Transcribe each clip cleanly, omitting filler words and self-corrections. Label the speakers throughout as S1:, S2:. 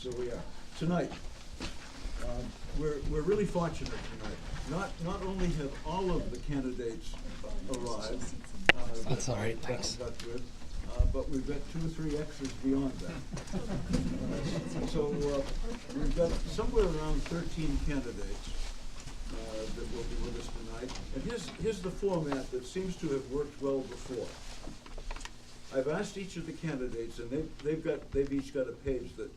S1: So we are. Tonight, we're really fortunate tonight. Not only have all of the candidates arrived.
S2: That's all right, thanks.
S1: But we've got 2 or 3 X's beyond that. So we've got somewhere around 13 candidates that will be with us tonight. And here's the format that seems to have worked well before. I've asked each of the candidates, and they've each got a page that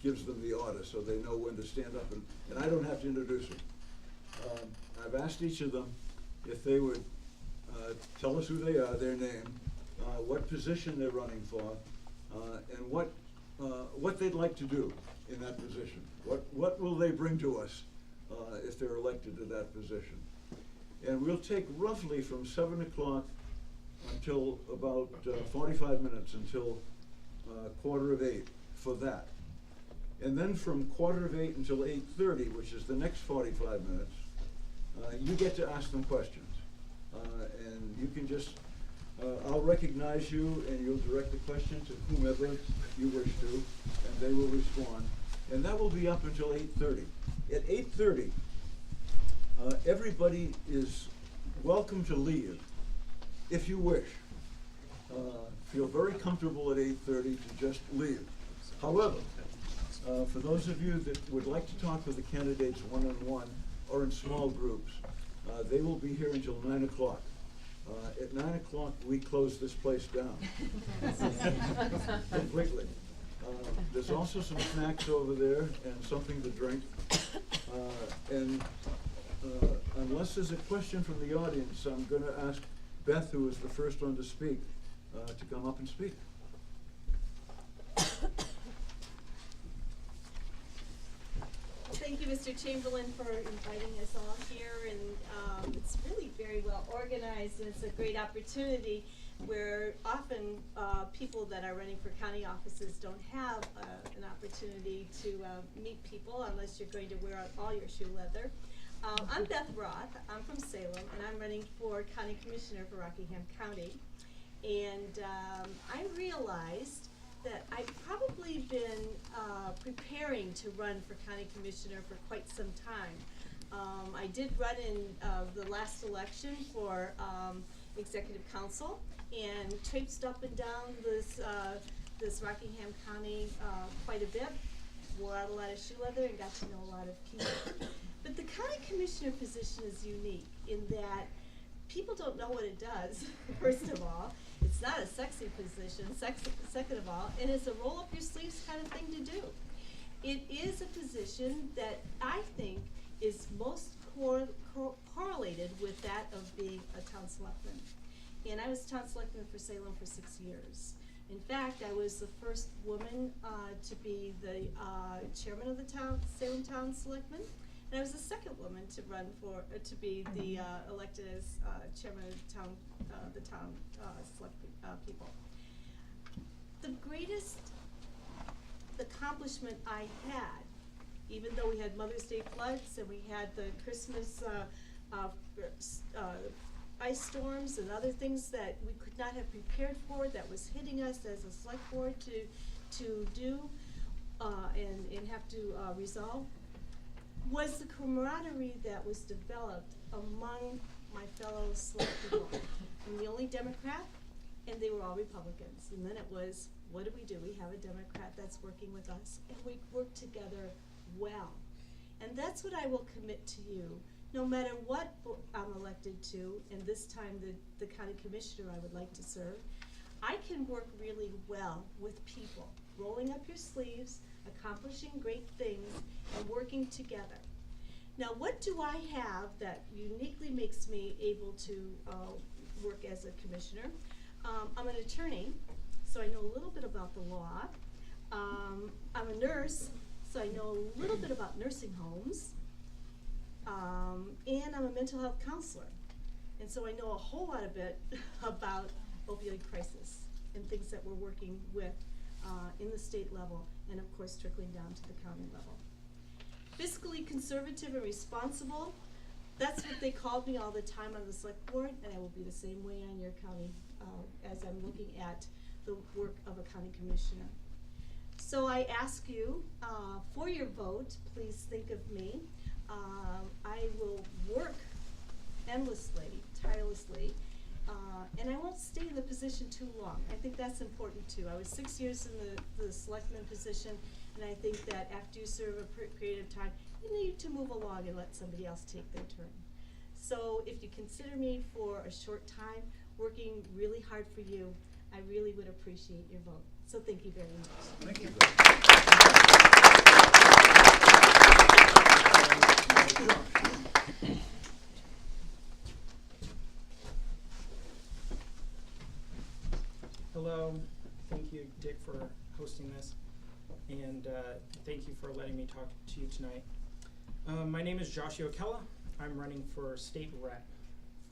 S1: gives them the order so they know when to stand up, and I don't have to introduce them. I've asked each of them if they would tell us who they are, their name, what position they're running for, and what they'd like to do in that position. What will they bring to us if they're elected to that position? And we'll take roughly from 7 o'clock until about 45 minutes until 7:45 for that. And then from 7:45 until 8:30, which is the next 45 minutes, you get to ask them questions. And you can just, I'll recognize you and you'll direct the question to whomever you wish to, and they will respond. And that will be up until 8:30. At 8:30, everybody is welcome to leave if you wish. Feel very comfortable at 8:30 to just leave. However, for those of you that would like to talk with the candidates one-on-one or in small groups, they will be here until 9 o'clock. At 9 o'clock, we close this place down completely. There's also some snacks over there and something to drink. And unless there's a question from the audience, I'm going to ask Beth, who is the first one to speak, to come up and speak.
S3: Thank you, Mr. Chamberlain, for inviting us all here, and it's really very well organized, and it's a great opportunity where often people that are running for county offices don't have an opportunity to meet people unless you're going to wear out all your shoe leather. I'm Beth Roth. I'm from Salem, and I'm running for County Commissioner for Rockingham County. And I realized that I've probably been preparing to run for County Commissioner for quite some time. I did run in the last election for Executive Council and traipsed up and down this Rockingham County quite a bit, wore out a lot of shoe leather and got to know a lot of people. But the County Commissioner position is unique in that people don't know what it does, first of all. It's not a sexy position, second of all, and it's a roll up your sleeves kind of thing to do. It is a position that I think is most correlated with that of being a town selectman. And I was town selectman for Salem for 6 years. In fact, I was the first woman to be the chairman of the Salem Town Selectmen. And I was the second woman to run for, to be the elected as chairman of the town select people. The greatest accomplishment I had, even though we had Mother's Day floods and we had the Christmas ice storms and other things that we could not have prepared for, that was hitting us as a select board to do and have to resolve, was the camaraderie that was developed among my fellow select people. I'm the only Democrat, and they were all Republicans. And then it was, what do? We have a Democrat that's working with us, and we work together well. And that's what I will commit to you, no matter what I'm elected to, and this time the county commissioner I would like to serve. I can work really well with people, rolling up your sleeves, accomplishing great things, and working together. Now, what do I have that uniquely makes me able to work as a commissioner? I'm an attorney, so I know a little bit about the law. I'm a nurse, so I know a little bit about nursing homes. And I'm a mental health counselor. And so I know a whole lot of bit about opioid crisis and things that we're working with in the state level, and of course trickling down to the county level. Fiscally conservative and responsible, that's what they called me all the time on the select board, and I will be the same way on your county as I'm looking at the work of a county commissioner. So I ask you for your vote. Please think of me. I will work endlessly, tirelessly, and I won't stay in the position too long. I think that's important too. I was 6 years in the selectman position, and I think that after you serve a period of time, you need to move along and let somebody else take their turn. So if you consider me for a short time, working really hard for you, I really would appreciate your vote. So thank you very much.
S1: Thank you.
S4: Hello, thank you, Dick, for hosting this, and thank you for letting me talk to you tonight. My name is Joshua Kella. I'm running for state rep,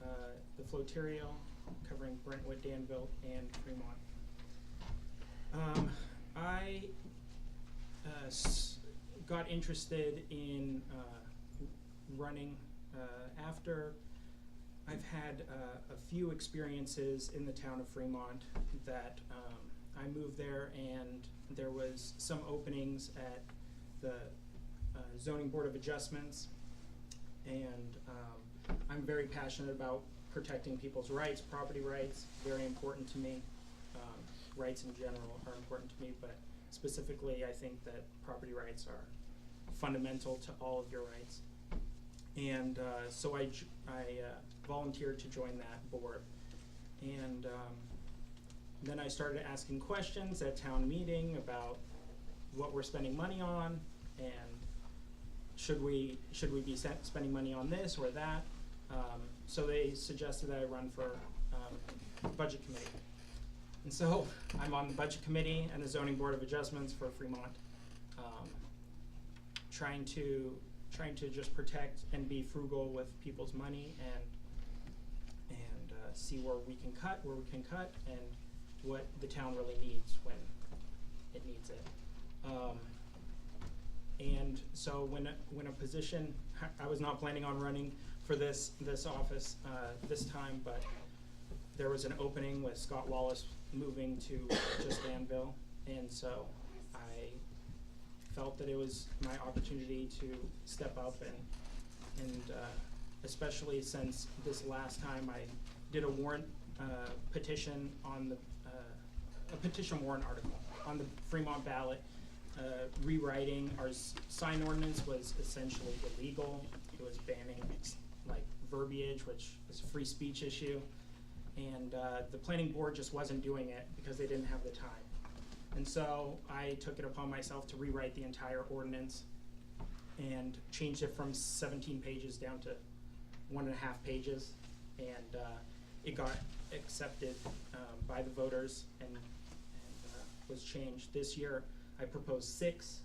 S4: the Flotario, covering Brentwood, Danville, and Fremont. I got interested in running after I've had a few experiences in the town of Fremont that I moved there, and there was some openings at the Zoning Board of Adjustments, and I'm very passionate about protecting people's rights, property rights, very important to me. Rights in general are important to me, but specifically I think that property rights are fundamental to all of your rights. And so I volunteered to join that board. And then I started asking questions at town meeting about what we're spending money on, and should we be spending money on this or that. So they suggested that I run for budget committee. And so I'm on the budget committee and the zoning board of adjustments for Fremont, trying to just protect and be frugal with people's money and see where we can cut, and what the town really needs when it needs it. And so when a position, I was not planning on running for this office this time, but there was an opening with Scott Wallace moving to just Danville, and so I felt that it was my opportunity to step up, and especially since this last time I did a warrant petition on a petition warrant article on the Fremont ballot, rewriting our sign ordinance was essentially illegal. It was banning like verbiage, which is a free speech issue, and the planning board just wasn't doing it because they didn't have the time. And so I took it upon myself to rewrite the entire ordinance and changed it from 17 pages down to 1.5 pages, and it got accepted by the voters and was changed. This year I proposed 6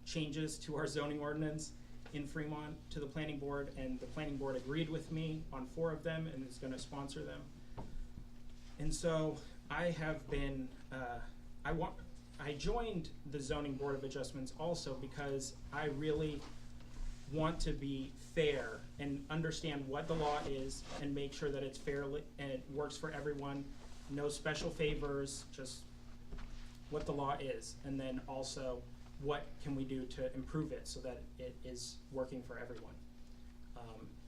S4: changes to our zoning ordinance in Fremont to the planning board, and the planning board agreed with me on 4 of them and is going to sponsor them. And so I have been, I joined the zoning board of adjustments also because I really want to be fair and understand what the law is and make sure that it's fair and it works for everyone. No special favors, just what the law is, and then also what can we do to improve it so that it is working for everyone.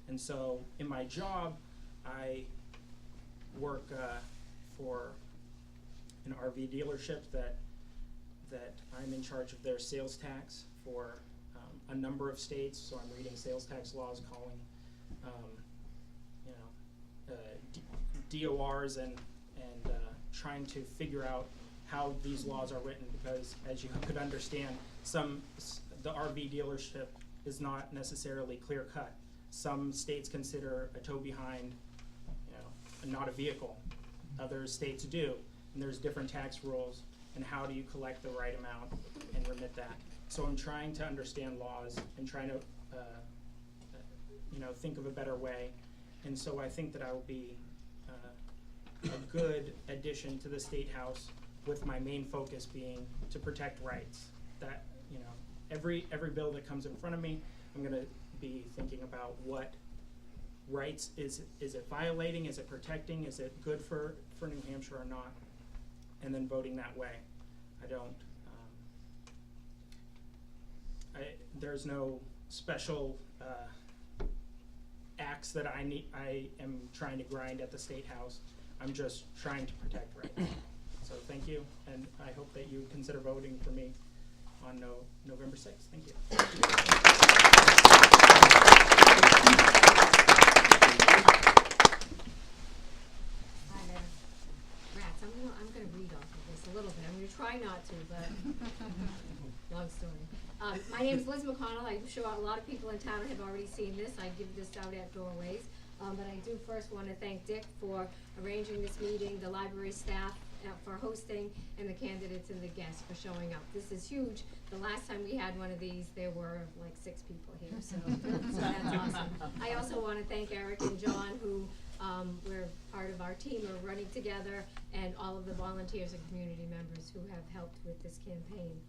S4: And so in my job, I work for an RV dealership that I'm in charge of their sales tax for a number of states. So I'm reading sales tax laws, calling DORs and trying to figure out how these laws are written, because as you could understand, the RV dealership is not necessarily clear cut. Some states consider a tow behind, not a vehicle. Other states do, and there's different tax rules, and how do you collect the right amount and remit that? So I'm trying to understand laws and trying to, think of a better way. And so I think that I will be a good addition to the State House, with my main focus being to protect rights. That, every bill that comes in front of me, I'm going to be thinking about what rights is it violating, is it protecting, is it good for New Hampshire or not, and then voting that way. I don't there's no special axe that I am trying to grind at the State House. I'm just trying to protect rights. So thank you, and I hope that you consider voting for me on November 6th. Thank you.
S5: Hi there. Rats, I'm gonna read off of this a little bit. I'm gonna try not to, but long story. My name is Liz McConnell. I'm sure a lot of people in town have already seen this. I give this out at doorways. But I do first want to thank Dick for arranging this meeting, the library staff for hosting, and the candidates and the guests for showing up. This is huge. The last time we had one of these, there were like 6 people here, so that's awesome. I also want to thank Eric and John, who were part of our team, are running together, and all of the volunteers and community members who have helped with this campaign.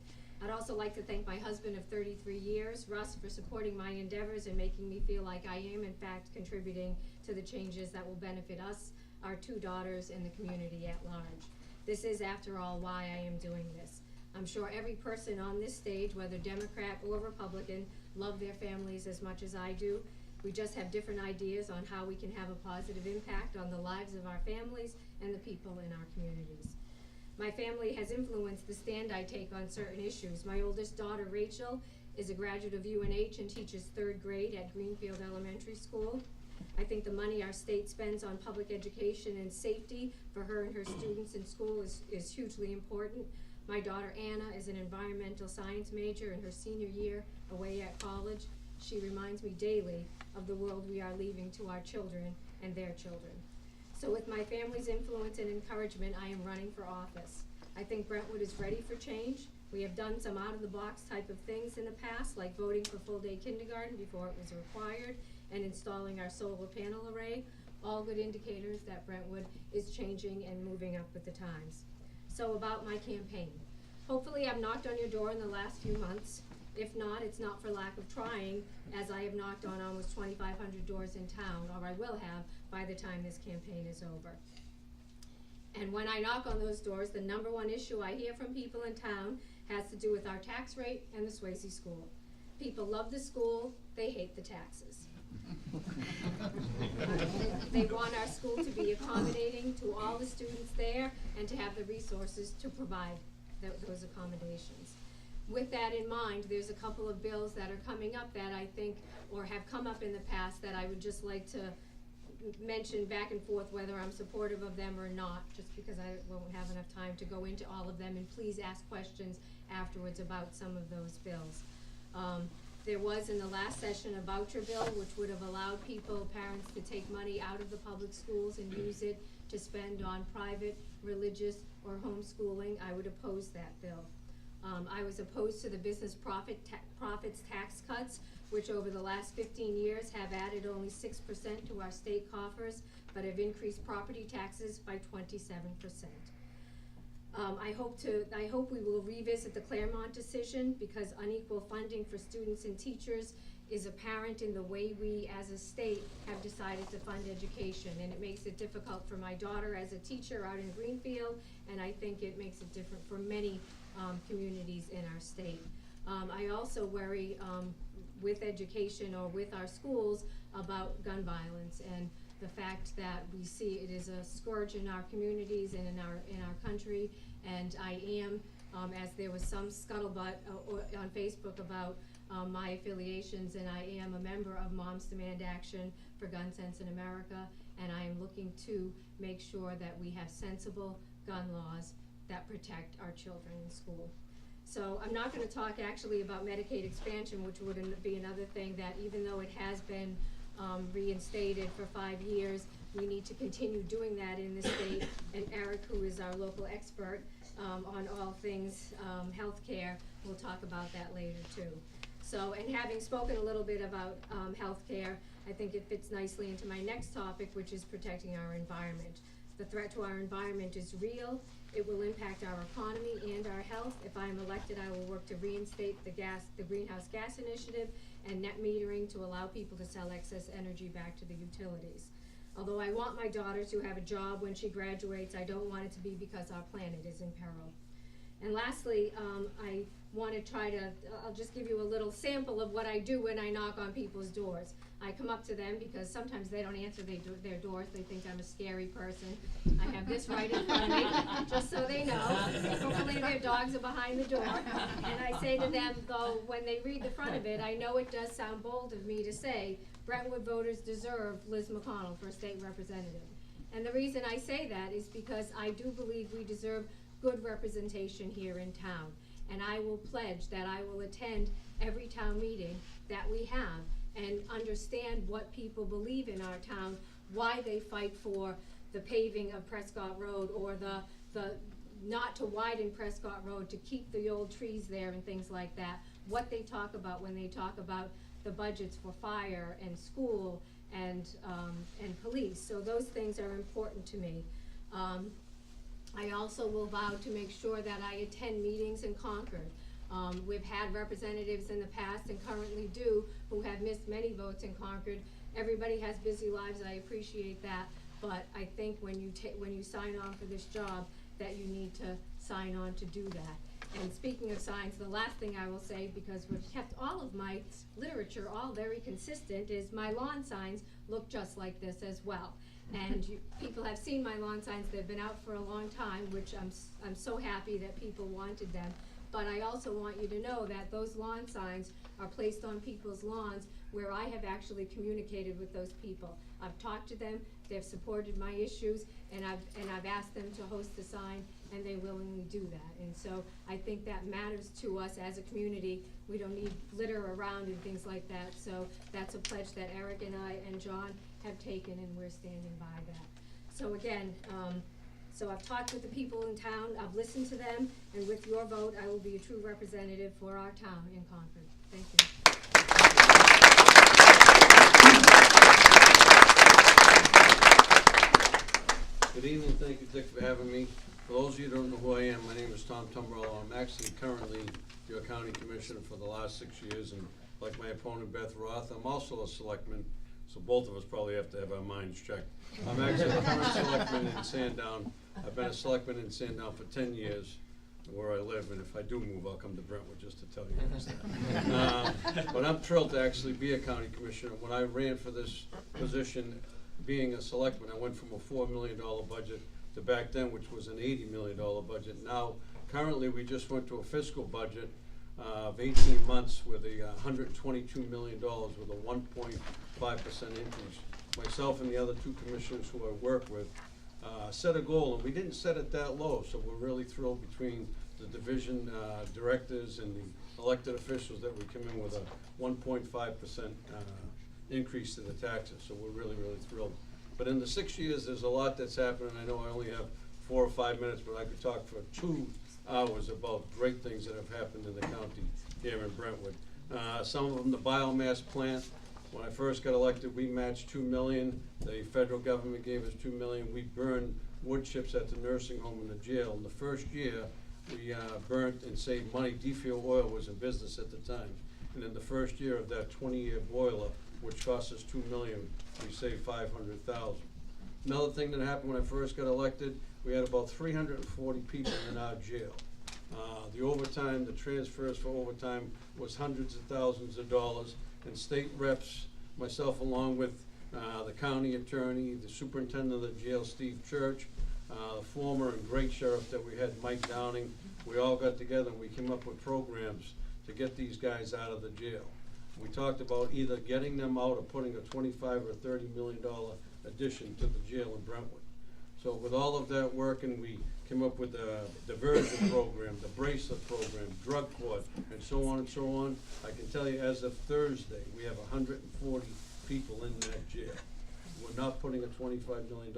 S5: I'd also like to thank my husband of 33 years, Russ, for supporting my endeavors and making me feel like I am, in fact, contributing to the changes that will benefit us, our 2 daughters, and the community at large. This is, after all, why I am doing this. I'm sure every person on this stage, whether Democrat or Republican, love their families as much as I do. We just have different ideas on how we can have a positive impact on the lives of our families and the people in our communities. My family has influenced the stand I take on certain issues. My oldest daughter, Rachel, is a graduate of UNH and teaches 3rd grade at Greenfield Elementary School. I think the money our state spends on public education and safety for her and her students in school is hugely important. My daughter, Anna, is an environmental science major in her senior year away at college. She reminds me daily of the world we are leaving to our children and their children. So with my family's influence and encouragement, I am running for office. I think Brentwood is ready for change. We have done some out-of-the-box type of things in the past, like voting for full-day kindergarten before it was required, and installing our solar panel array, all good indicators that Brentwood is changing and moving up with the times. So about my campaign. Hopefully I've knocked on your door in the last few months. If not, it's not for lack of trying, as I have knocked on almost 2,500 doors in town, or I will have by the time this campaign is over. And when I knock on those doors, the number one issue I hear from people in town has to do with our tax rate and the Swayze School. People love the school, they hate the taxes. They want our school to be accommodating to all the students there and to have the resources to provide those accommodations. With that in mind, there's a couple of bills that are coming up that I think, or have come up in the past, that I would just like to mention back and forth whether I'm supportive of them or not, just because I won't have enough time to go into all of them, and please ask questions afterwards about some of those bills. There was in the last session a voucher bill which would have allowed people, parents, to take money out of the public schools and use it to spend on private, religious, or homeschooling. I would oppose that bill. I was opposed to the business profits tax cuts, which over the last 15 years have added only 6% to our state coffers, but have increased property taxes by 27%. I hope we will revisit the Claremont decision, because unequal funding for students and teachers is apparent in the way we as a state have decided to fund education, and it makes it difficult for my daughter as a teacher out in Greenfield, and I think it makes it different for many communities in our state. I also worry with education, or with our schools, about gun violence, and the fact that we see it is a scourge in our communities and in our country. And I am, as there was some scuttlebutt on Facebook about my affiliations, and I am a member of Moms Demand Action for Gun Sense in America, and I am looking to make sure that we have sensible gun laws that protect our children in school. So I'm not going to talk actually about Medicaid expansion, which would be another thing that, even though it has been reinstated for 5 years, we need to continue doing that in the state. And Eric, who is our local expert on all things healthcare, will talk about that later too. So, and having spoken a little bit about healthcare, I think it fits nicely into my next topic, which is protecting our environment. The threat to our environment is real. It will impact our economy and our health. If I am elected, I will work to reinstate the greenhouse gas initiative and net metering to allow people to sell excess energy back to the utilities. Although I want my daughter to have a job when she graduates, I don't want it to be because our planet is in peril. And lastly, I wanna try to, I'll just give you a little sample of what I do when I knock on people's doors. I come up to them because sometimes they don't answer their doors, they think I'm a scary person. I have this right in front of me, just so they know. Hopefully their dogs are behind the door. And I say to them, though, when they read the front of it, I know it does sound bold of me to say, Brentwood voters deserve Liz McConnell for state representative. And the reason I say that is because I do believe we deserve good representation here in town. And I will pledge that I will attend every town meeting that we have and understand what people believe in our town, why they fight for the paving of Prescott Road or the not to widen Prescott Road, to keep the old trees there and things like that, what they talk about when they talk about the budgets for fire and school and police. So those things are important to me. I also will vow to make sure that I attend meetings in Concord. We've had representatives in the past and currently do who have missed many votes in Concord. Everybody has busy lives, I appreciate that, but I think when you sign on for this job, that you need to sign on to do that. And speaking of signs, the last thing I will say, because we've kept all of my literature all very consistent, is my lawn signs look just like this as well. And people have seen my lawn signs, they've been out for a long time, which I'm so happy that people wanted them. But I also want you to know that those lawn signs are placed on people's lawns where I have actually communicated with those people. I've talked to them, they've supported my issues, and I've asked them to host the sign, and they willingly do that. And so I think that matters to us as a community. We don't need glitter around and things like that. So that's a pledge that Eric and I and John have taken, and we're standing by that. So again, so I've talked with the people in town, I've listened to them, and with your vote, I will be a true representative for our town in Concord. Thank you.
S6: Good evening, thank you, Dick, for having me. For those of you who don't know who I am, my name is Tom Tumbrello. I'm actually currently your county commissioner for the last 6 years, and like my opponent Beth Roth, I'm also a selectman, so both of us probably have to have our minds checked. I'm actually a current selectman in Sandown. I've been a selectman in Sandown for 10 years, where I live, and if I do move, I'll come to Brentwood just to tell you that. But I'm thrilled to actually be a county commissioner. When I ran for this position, being a selectman, I went from a $4 million budget to back then, which was an $80 million budget. Now, currently, we just went to a fiscal budget of 18 months with a $122 million with a 1.5% increase. Myself and the other two commissioners who I work with set a goal, and we didn't set it that low, so we're really thrilled between the division directors and the elected officials that we come in with a 1.5% increase to the taxes, so we're really, really thrilled. But in the 6 years, there's a lot that's happened. I know I only have 4 or 5 minutes, but I could talk for 2 hours about great things that have happened in the county here in Brentwood. Some of them, the biomass plant. When I first got elected, we matched $2 million. The federal government gave us $2 million. We burned wood chips at the nursing home and the jail. In the first year, we burnt and saved money. D-Fuel Oil was in business at the time. And in the first year of that 20-year boiler, which cost us $2 million, we saved $500,000. Another thing that happened when I first got elected, we had about 340 people in our jail. The overtime, the transfers for overtime was hundreds of thousands of dollars, and state reps, myself along with the county attorney, the superintendent of the jail, Steve Church, the former and great sheriff that we had, Mike Downing, we all got together and we came up with programs to get these guys out of the jail. We talked about either getting them out or putting a $25 or $30 million addition to the jail in Brentwood. So with all of that work, and we came up with the diversion program, the bracelet program, drug court, and so on and so on. I can tell you as of Thursday, we have 140 people in that jail. We're not putting a $25 million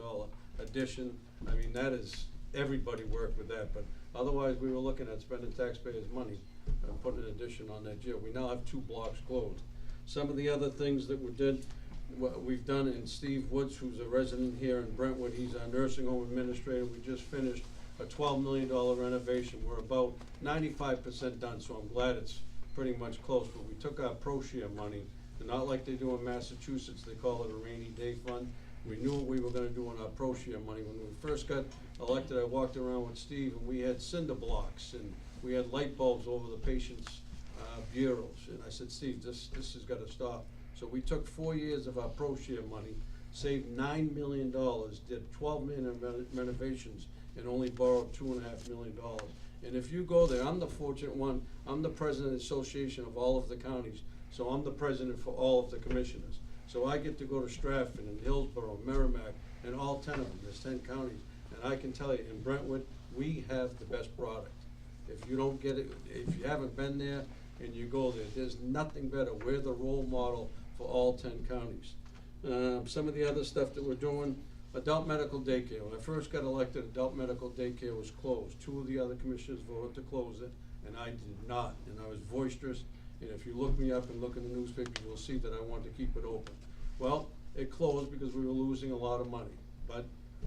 S6: addition. I mean, that is, everybody worked with that, but otherwise we were looking at spending taxpayers' money and putting an addition on that jail. We now have 2 blocks closed. Some of the other things that we did, what we've done, and Steve Woods, who's a resident here in Brentwood, he's our nursing home administrator. We just finished a $12 million renovation. We're about 95% done, so I'm glad it's pretty much close. But we took our pro-share money, and not like they do in Massachusetts, they call it a rainy day fund. We knew what we were going to do on our pro-share money. When we first got elected, I walked around with Steve, and we had cinder blocks and we had light bulbs over the patient's bureaus. And I said, Steve, this has got to stop. So we took 4 years of our ProShare money, saved $9 million, did 12 million renovations, and only borrowed $2.5 million. And if you go there, I'm the fortunate one, I'm the president of the association of all of the counties, so I'm the president for all of the commissioners. So I get to go to Stratford and Hillsborough, Merrimack, and all 10 of them, there's 10 counties. And I can tell you, in Brentwood, we have the best product. If you don't get it, if you haven't been there and you go there, there's nothing better. We're the role model for all 10 counties. Some of the other stuff that we're doing, adult medical daycare. When I first got elected, adult medical daycare was closed. 2 of the other commissioners voted to close it, and I did not. And I was boisterous. And if you look me up and look in the newspaper, you'll see that I wanted to keep it open. Well, it closed because we were losing a lot of money. But,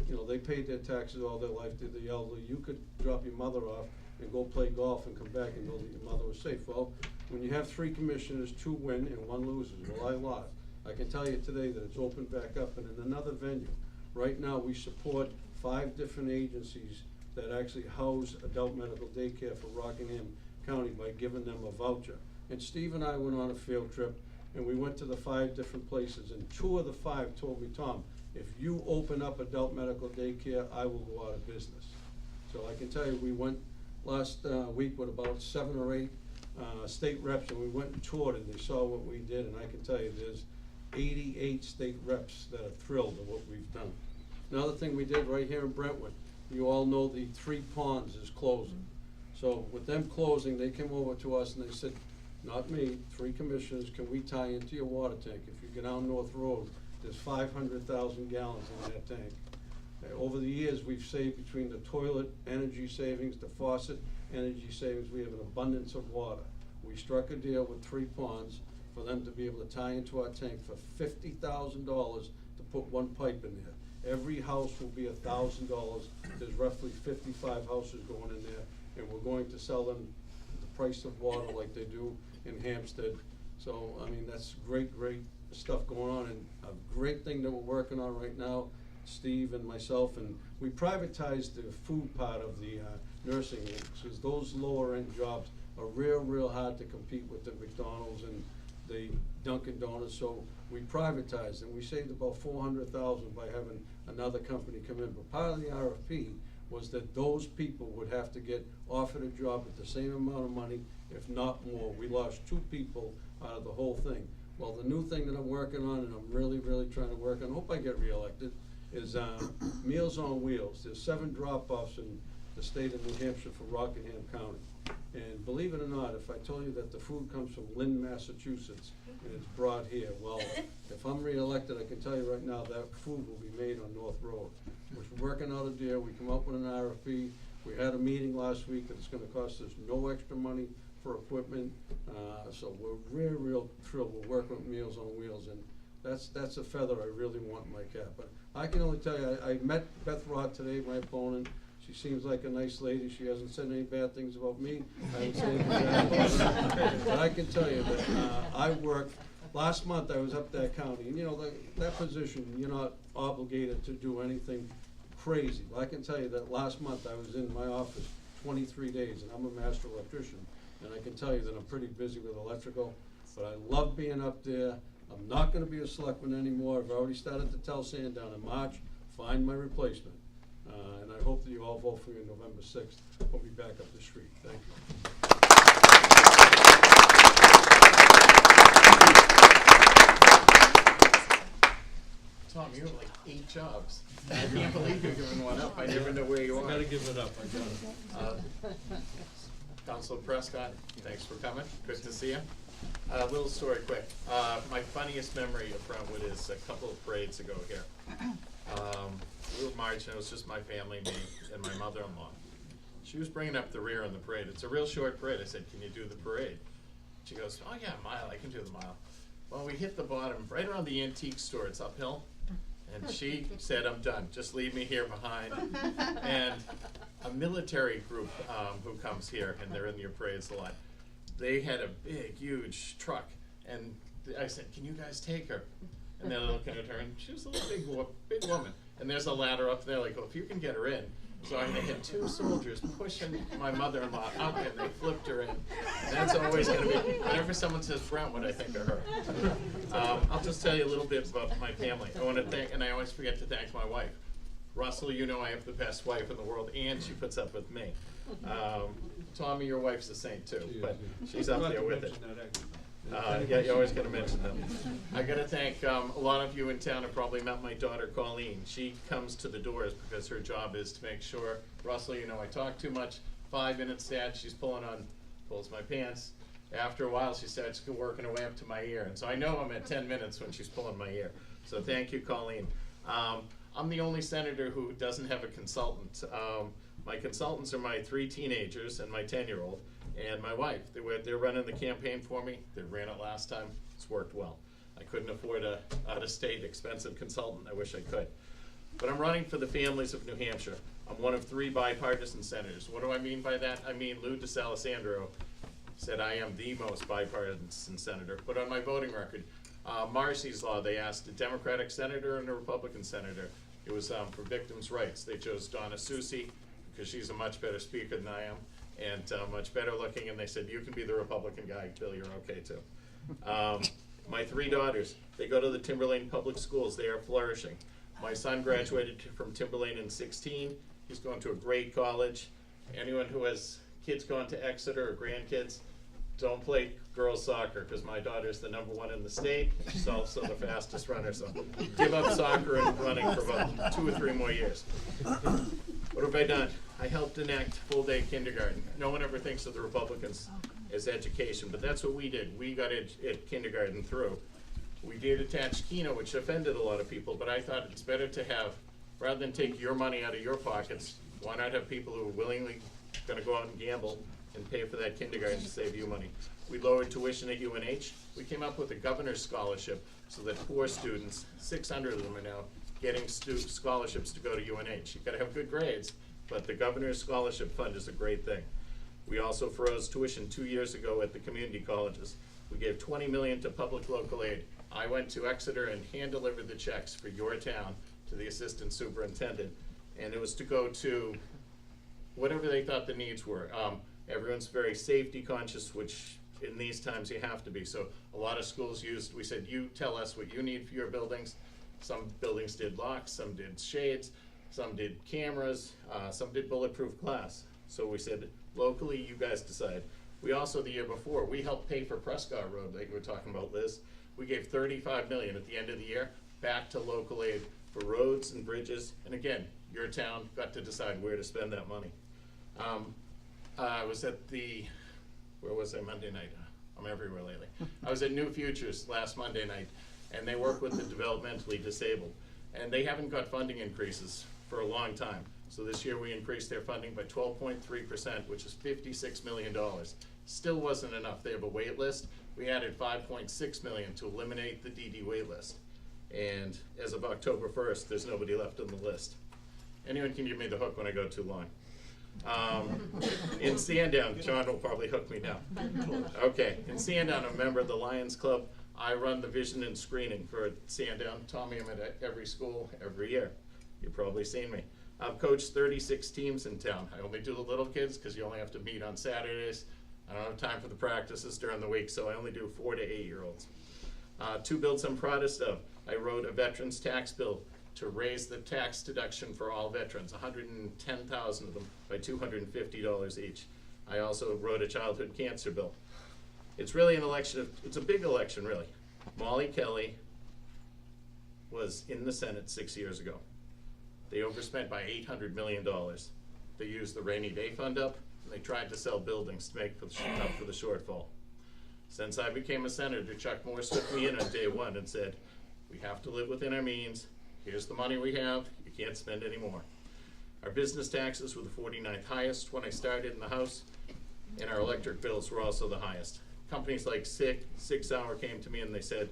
S6: you know, they paid their taxes all their life to the elderly. You could drop your mother off and go play golf and come back and know that your mother was safe. Well, when you have 3 commissioners, 2 win and 1 loses. Well, I lost. I can tell you today that it's opened back up and in another venue. Right now, we support 5 different agencies that actually house adult medical daycare for Rockingham County by giving them a voucher. And Steve and I went on a field trip, and we went to the 5 different places, and 2 of the 5 told me, Tom, if you open up adult medical daycare, I will go out of business. So I can tell you, we went last week with about 7 or 8 state reps, and we went and toured, and they saw what we did, and I can tell you, there's 88 state reps that are thrilled at what we've done. Another thing we did right here in Brentwood, you all know the 3 ponds is closing. So with them closing, they came over to us and they said, not me, 3 commissioners, can we tie into your water tank? If you go down North Road, there's 500,000 gallons in that tank. Over the years, we've saved between the toilet energy savings, the faucet energy savings, we have an abundance of water. We struck a deal with 3 ponds for them to be able to tie into our tank for $50,000 to put 1 pipe in there. Every house will be $1,000. There's roughly 55 houses going in there, and we're going to sell them the price of water like they do in Hampstead. So, I mean, that's great stuff going on, and a great thing that we're working on right now, Steve and myself, and we privatized the food part of the nursing homes, because those lower end jobs are real hard to compete with the McDonald's and the Dunkin' Donuts, so we privatized, and we saved about $400,000 by having another company come in. But part of the RFP was that those people would have to get offered a job at the same amount of money, if not more. We lost 2 people out of the whole thing. Well, the new thing that I'm working on, and I'm really trying to work on, hope I get reelected, is Meals on Wheels. There's 7 drop-offs in the state of New Hampshire for Rockingham County. And believe it or not, if I told you that the food comes from Lynn, Massachusetts, and it's brought here, well, if I'm reelected, I can tell you right now that food will be made on North Road. We're working out a deal. We come up with an RFP. We had a meeting last week that it's gonna cost us no extra money for equipment. So we're real thrilled. We're working with Meals on Wheels, and that's a feather I really want in my cap. But I can only tell you, I met Beth Roth today, my opponent. She seems like a nice lady. She hasn't said any bad things about me. I haven't said anything bad about her. But I can tell you that I worked, last month I was up that county, and you know, that position, you're not obligated to do anything crazy. But I can tell you that last month I was in my office 23 days, and I'm a master electrician. And I can tell you that I'm pretty busy with electrical, but I love being up there. I'm not gonna be a selectman anymore. I've already started to tell Sandown in March, find my replacement. And I hope that you all vote for me on November 6th. We'll be back up the street. Thank you.
S7: Tom, you have like 8 jobs. I can't believe you're giving one up. I never know where you are.
S6: I gotta give it up. I got it.
S7: Councilor Prescott, thanks for coming. Good to see you. A little story quick. My funniest memory of Brentwood is a couple of parades ago here. We were marching, it was just my family, me, and my mother-in-law. She was bringing up the rear on the parade. It's a real short parade. I said, can you do the parade? She goes, oh yeah, a mile, I can do the mile. Well, we hit the bottom, right around the antique store, it's uphill. And she said, I'm done, just leave me here behind. And a military group who comes here, and they're in your parades a lot, they had a big, huge truck. And I said, can you guys take her? And they're looking at her, and she was a little big woman. And there's a ladder up there, like, well, if you can get her in, So they had two soldiers pushing my mother-in-law up, and they flipped her in. And that's always going to be, whenever someone says Brentwood, I think of her. I'll just tell you a little bit about my family. I want to thank, and I always forget to thank my wife. Russell, you know I have the best wife in the world, and she puts up with me. Tommy, your wife's a saint too, but she's up there with it. Yeah, you always gotta mention them. I gotta thank, a lot of you in town have probably met my daughter Colleen. She comes to the doors because her job is to make sure, Russell, you know I talk too much, 5 minutes, Dad, she's pulls my pants. After a while, she starts working her way up to my ear, and so I know I'm at 10 minutes when she's pulling my ear. So thank you, Colleen. I'm the only senator who doesn't have a consultant. My consultants are my 3 teenagers and my 10-year-old. And my wife. They're running the campaign for me. They ran it last time. It's worked well. I couldn't afford a out-of-state expensive consultant. I wish I could. But I'm running for the families of New Hampshire. I'm one of 3 bipartisan senators. What do I mean by that? I mean Lou DeSalesandro said I am the most bipartisan senator. But on my voting record, Marcy's Law, they asked a Democratic senator and a Republican senator. It was for victims' rights. They chose Donna Soucy because she's a much better speaker than I am. And much better looking, and they said, you can be the Republican guy, Bill, you're okay too. My 3 daughters, they go to the Timberlane Public Schools. They are flourishing. My son graduated from Timberlane in 16. He's going to a great college. Anyone who has kids going to Exeter or grandkids, don't play girls soccer, because my daughter's the #1 in the state. She's also the fastest runner, so give up soccer and running for about 2 or 3 more years. What have I done? I helped enact full-day kindergarten. No one ever thinks of the Republicans as education, but that's what we did. We got kindergarten through. We did attach Keno, which offended a lot of people, but I thought it's better to have, rather than take your money out of your pockets, why not have people who are willingly going to go out and gamble and pay for that kindergarten to save you money? We lowered tuition at UNH. We came up with a governor's scholarship so that poor students, 600 of them are now, getting scholarships to go to UNH. You've got to have good grades, but the Governor's Scholarship Fund is a great thing. We also froze tuition 2 years ago at the community colleges. We gave $20 million to public local aid. I went to Exeter and hand-delivered the checks for your town to the assistant superintendent, and it was to go to whatever they thought the needs were. Everyone's very safety conscious, which in these times you have to be. So a lot of schools we said, you tell us what you need for your buildings. Some buildings did locks, some did shades, some did cameras, some did bulletproof glass. So we said, locally, you guys decide. We also, the year before, we helped pay for Prescott Road, like we were talking about, Liz. We gave $35 million at the end of the year back to local aid for roads and bridges. And again, your town got to decide where to spend that money. I was at where was I Monday night? I'm everywhere lately. I was at New Futures last Monday night, and they work with the developmentally disabled. And they haven't got funding increases for a long time. So this year we increased their funding by 12.3%, which is $56 million. Still wasn't enough. They have a wait list. We added $5.6 million to eliminate the DD wait list. And as of October 1st, there's nobody left on the list. Anyone can give me the hook when I go too long. In Sandown, John will probably hook me now. Okay, in Sandown, I'm a member of the Lions Club. I run the vision and screening for Sandown. Tommy, I'm at every school every year. You've probably seen me. I've coached 36 teams in town. I only do the little kids because you only have to meet on Saturdays. I don't have time for the practices during the week, so I only do 4 to 8-year-olds. 2 bills I'm proudest of. I wrote a veterans tax bill to raise the tax deduction for all veterans, 110,000 of them, by $250 each. I also wrote a childhood cancer bill. It's really it's a big election, really. Molly Kelly was in the Senate 6 years ago. They overspent by $800 million. They used the rainy day fund up, and they tried to sell buildings to make up for the shortfall. Since I became a senator, Chuck Morse took me in on day 1 and said, we have to live within our means. Here's the money we have. You can't spend any more. Our business taxes were the 49th highest when I started in the House, and our electric bills were also the highest. Companies like Sig Sauer came to me and they said,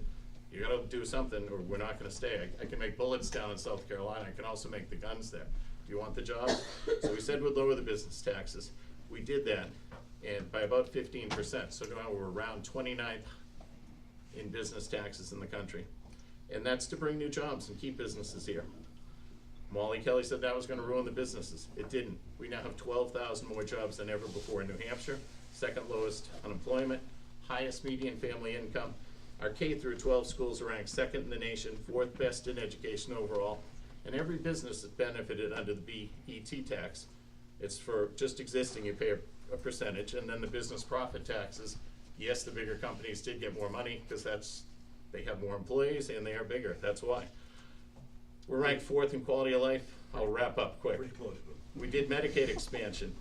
S7: you gotta do something or we're not gonna stay. I can make bullets down in South Carolina. I can also make the guns there. Do you want the job? So we said we'd lower the business taxes. We did that, and by about 15%. So now we're around 29th in business taxes in the country. And that's to bring new jobs and keep businesses here. Molly Kelly said that was gonna ruin the businesses. It didn't. We now have 12,000 more jobs than ever before in New Hampshire, second lowest unemployment, highest median family income. Our K through 12 schools are ranked second in the nation, fourth best in education overall, and every business has benefited under the BET tax. It's for just existing, you pay a percentage, and then the business profit taxes. Yes, the bigger companies did get more money because they have more employees and they are bigger, that's why. We're ranked fourth in quality of life. I'll wrap up quick.
S1: Pretty close.
S7: We did Medicaid expansion.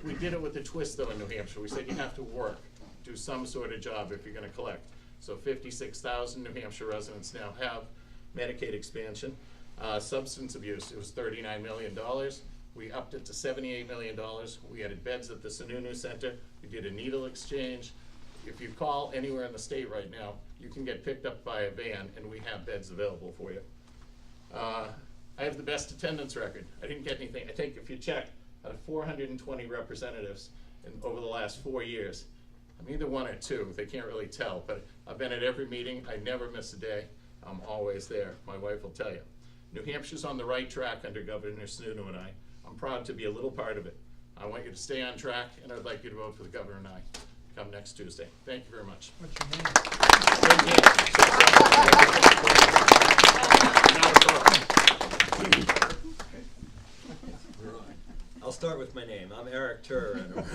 S7: We did it with a twist though in New Hampshire. We said you have to work, do some sort of job if you're gonna collect. So 56,000 New Hampshire residents now have Medicaid expansion. Substance abuse, it was $39 million. We upped it to $78 million. We added beds at the Sununu Center. We did a needle exchange. If you call anywhere in the state right now, you can get picked up by a van and we have beds available for you. I have the best attendance record. I didn't get anything. I think if you check, out of 420 representatives over the last 4 years, I'm either one or two. They can't really tell, but I've been at every meeting. I never miss a day. I'm always there. My wife will tell you. New Hampshire's on the right track under Governor Sununu and I. I'm proud to be a little part of it. I want you to stay on track, and I'd like you to vote for the governor and I come next Tuesday. Thank you very much.
S2: What's your name?
S8: I'll start with my name. I'm Eric Turr, and I'm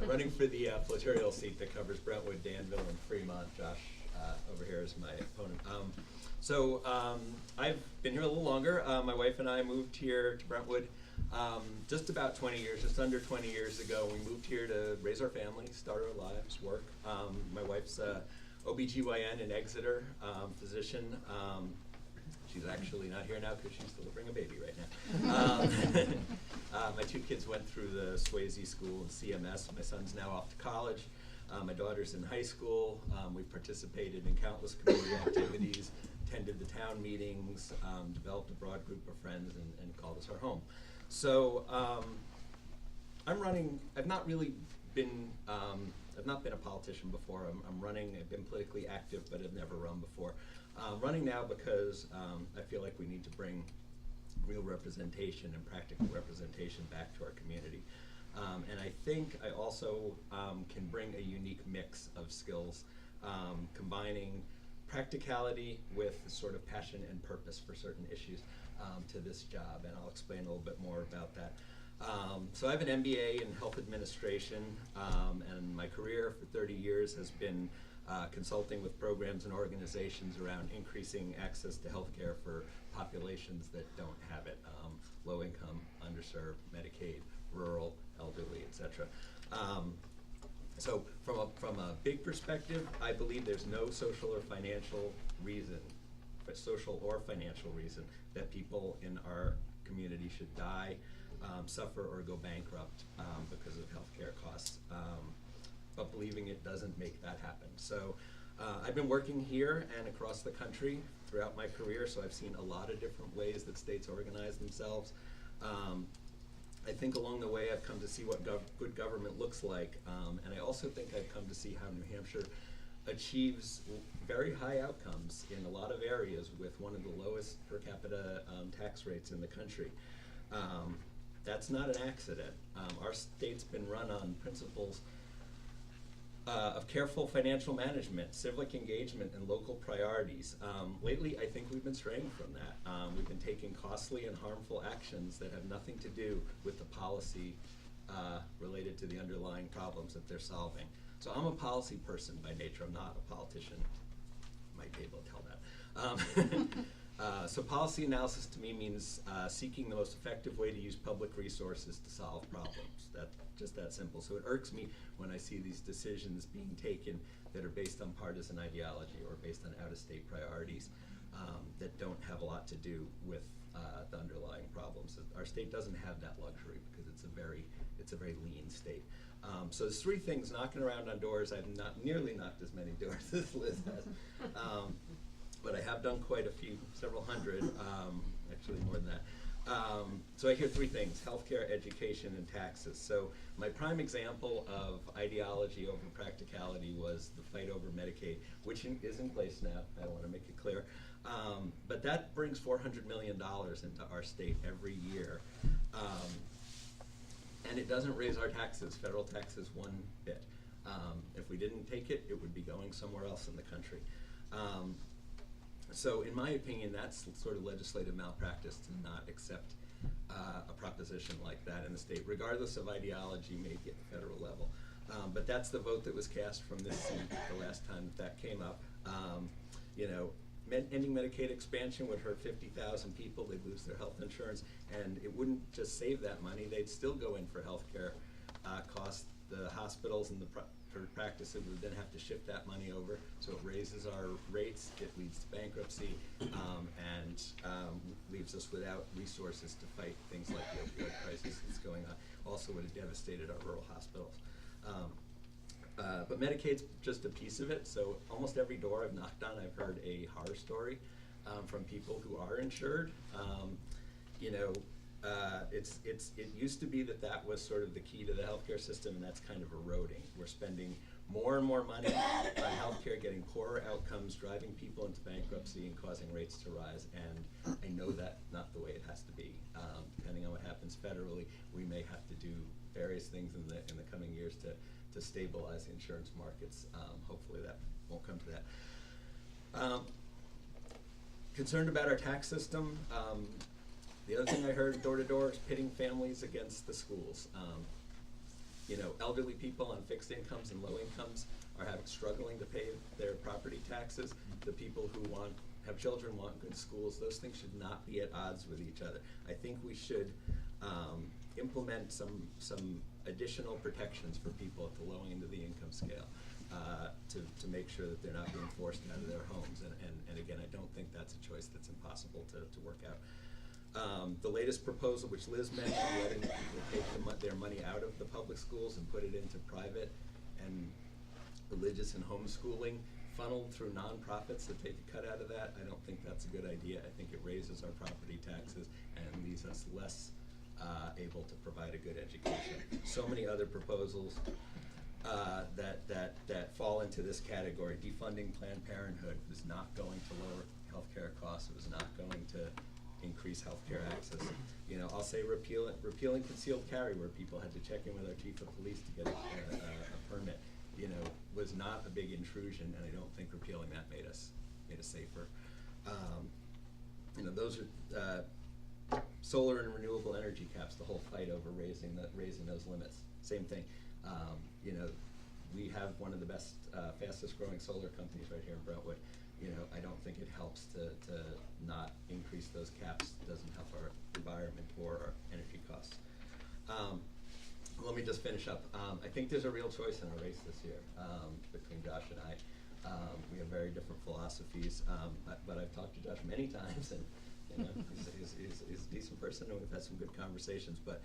S8: running for the platorial seat that covers Brentwood, Danville, and Fremont. Josh over here is my opponent. I've been here a little longer. My wife and I moved here to Brentwood just about 20 years, just under 20 years ago. We moved here to raise our family, start our lives, work. My wife's OBGYN in Exeter, physician. She's actually not here now because she's delivering a baby right now. My two kids went through the Swayze School and CMS. My son's now off to college. My daughter's in high school. We've participated in countless community activities, attended the town meetings, developed a broad group of friends, and called us our home. So I'm running. I've not been a politician before. I'm running. I've been politically active, but I've never run before. Running now because I feel like we need to bring real representation and practical representation back to our community. And I think I also can bring a unique mix of skills, combining practicality with sort of passion and purpose for certain issues to this job, and I'll explain a little bit more about that. So I have an MBA in health administration, and my career for 30 years has been consulting with programs and organizations around increasing access to healthcare for populations that don't have it, low income, underserved, Medicaid, rural, elderly, etc. So from a big perspective, I believe there's no social or financial reason that people in our community should die, suffer, or go bankrupt because of healthcare costs. But believing it doesn't make that happen. So I've been working here and across the country throughout my career, so I've seen a lot of different ways that states organize themselves. I think along the way I've come to see what good government looks like, and I also think I've come to see how New Hampshire achieves very high outcomes in a lot of areas with one of the lowest per capita tax rates in the country. That's not an accident. Our state's been run on principles of careful financial management, civic engagement, and local priorities. Lately, I think we've been straying from that. We've been taking costly and harmful actions that have nothing to do with the policy related to the underlying problems that they're solving. So I'm a policy person by nature. I'm not a politician. Might be able to tell that. So policy analysis to me means seeking the most effective way to use public resources to solve problems. Just that simple. So it irks me when I see these decisions being taken that are based on partisan ideology or based on out-of-state priorities that don't have a lot to do with the underlying problems. Our state doesn't have that luxury because it's a very lean state. So there's three things knocking around on doors. I've not nearly knocked as many doors as Liz has. But I have done quite a few, several hundred, actually more than that. So I hear three things: healthcare, education, and taxes. So my prime example of ideology over practicality was the fight over Medicaid, which is in place now. I want to make it clear. But that brings $400 million into our state every year. And it doesn't raise our taxes, federal taxes, one bit. If we didn't take it, it would be going somewhere else in the country. So in my opinion, that's sort of legislative malpractice to not accept a proposition like that in the state, regardless of ideology, maybe at the federal level. But that's the vote that was cast from this seat the last time that came up. You know, ending Medicaid expansion would hurt 50,000 people. They'd lose their health insurance, and it wouldn't just save that money. They'd still go in for health care costs. The hospitals and the practices would then have to shift that money over, so it raises our rates, it leads to bankruptcy, and leaves us without resources to fight things like the opioid crisis that's going on. Also would have devastated our rural hospitals. But Medicaid's just a piece of it, so almost every door I've knocked on, I've heard a horror story from people who are insured. You know, it used to be that was sort of the key to the healthcare system, and that's kind of eroding. We're spending more and more money on healthcare, getting poorer outcomes, driving people into bankruptcy, and causing rates to rise. And I know that's not the way it has to be. Depending on what happens federally, we may have to do various things in the coming years to stabilize the insurance markets. Hopefully that won't come to that. Concerned about our tax system. The other thing I heard door to door is pitting families against the schools. You know, elderly people on fixed incomes and low incomes are struggling to pay their property taxes. The people who have children want good schools. Those things should not be at odds with each other. I think we should implement some additional protections for people at the low end of the income scale to make sure that they're not being forced out of their homes. And again, I don't think that's a choice that's impossible to work out. The latest proposal, which Liz mentioned, letting people take their money out of the public schools and put it into private and religious and homeschooling, funneled through nonprofits that take a cut out of that, I don't think that's a good idea. I think it raises our property taxes and leaves us less able to provide a good education. So many other proposals that fall into this category. Defunding Planned Parenthood was not going to lower healthcare costs. It was not going to increase healthcare access. You know, I'll say repealing concealed carry, where people had to check in with our chief of police to get a permit. You know, was not a big intrusion, and I don't think repealing that made us safer. You know, those are solar and renewable energy caps. The whole fight over raising those limits. Same thing. You know, we have one of the best, fastest growing solar companies right here in Brentwood. You know, I don't think it helps to not increase those caps. It doesn't help our environment or our energy costs. Let me just finish up. I think there's a real choice in our race this year between Josh and I. We have very different philosophies, but I've talked to Josh many times, and you know, he's a decent person, and we've had some good conversations. But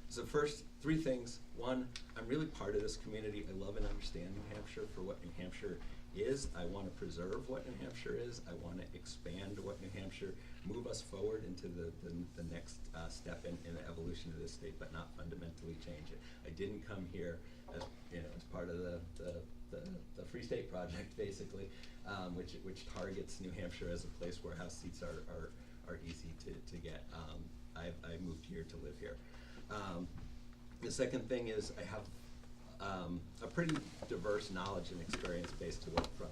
S8: so first, three things. One, I'm really part of this community. I love and understand New Hampshire for what New Hampshire is. I want to preserve what New Hampshire is. I want to expand what New Hampshire, move us forward into the next step in the evolution of this state, but not fundamentally change it. I didn't come here as, you know, as part of the Free State Project, basically, which targets New Hampshire as a place where house seats are easy to get. I moved here to live here. The second thing is I have a pretty diverse knowledge and experience base to work from.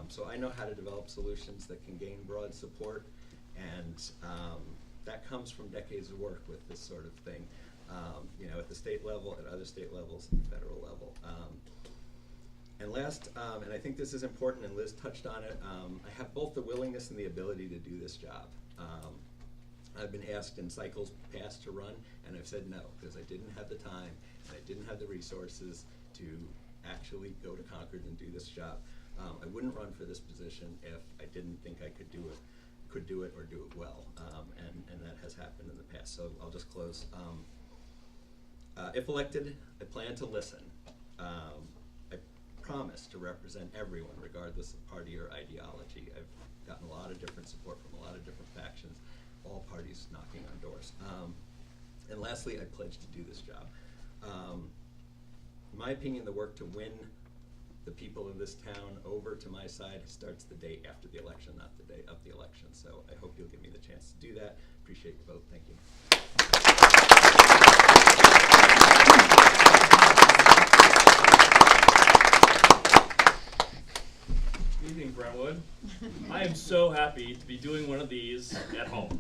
S8: So I know how to develop solutions that can gain broad support, and that comes from decades of work with this sort of thing, you know, at the state level, at other state levels, at the federal level. And last, and I think this is important, and Liz touched on it, I have both the willingness and the ability to do this job. I've been asked in cycles past to run, and I've said no, because I didn't have the time, and I didn't have the resources to actually go to Concord and do this job. I wouldn't run for this position if I didn't think I could do it or do it well, and that has happened in the past. So I'll just close. If elected, I plan to listen. I promise to represent everyone, regardless of party or ideology. I've gotten a lot of different support from a lot of different factions. all parties knocking on doors. And lastly, I pledge to do this job. In my opinion, the work to win the people of this town over to my side starts the day after the election, not the day of the election. So I hope you'll give me the chance to do that. Appreciate your vote. Thank you.
S2: Good evening, Brentwood. I am so happy to be doing one of these at home.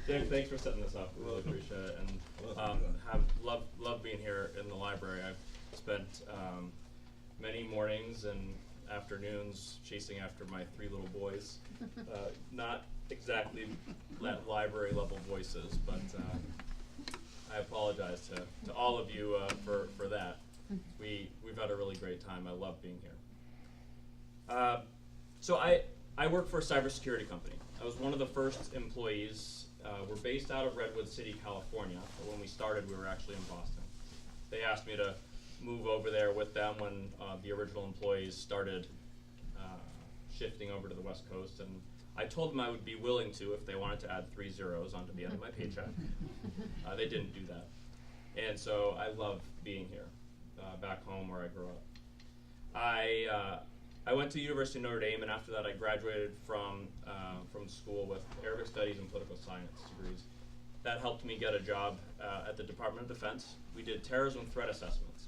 S2: Dick, thanks for setting this up. We really appreciate it, and have loved being here in the library. I've spent many mornings and afternoons chasing after my 3 little boys. Not exactly library level voices, but I apologize to all of you for that. We've had a really great time. I love being here. So I work for a cybersecurity company. I was one of the first employees. We're based out of Redwood City, California, but when we started, we were actually in Boston. They asked me to move over there with them when the original employees started shifting over to the West Coast, and I told them I would be willing to if they wanted to add 3 zeros onto the end of my paycheck. They didn't do that, and so I love being here, back home where I grew up. I went to the University of Notre Dame, and after that I graduated from school with Arabic Studies and Political Science degrees. That helped me get a job at the Department of Defense. We did terrorism threat assessments.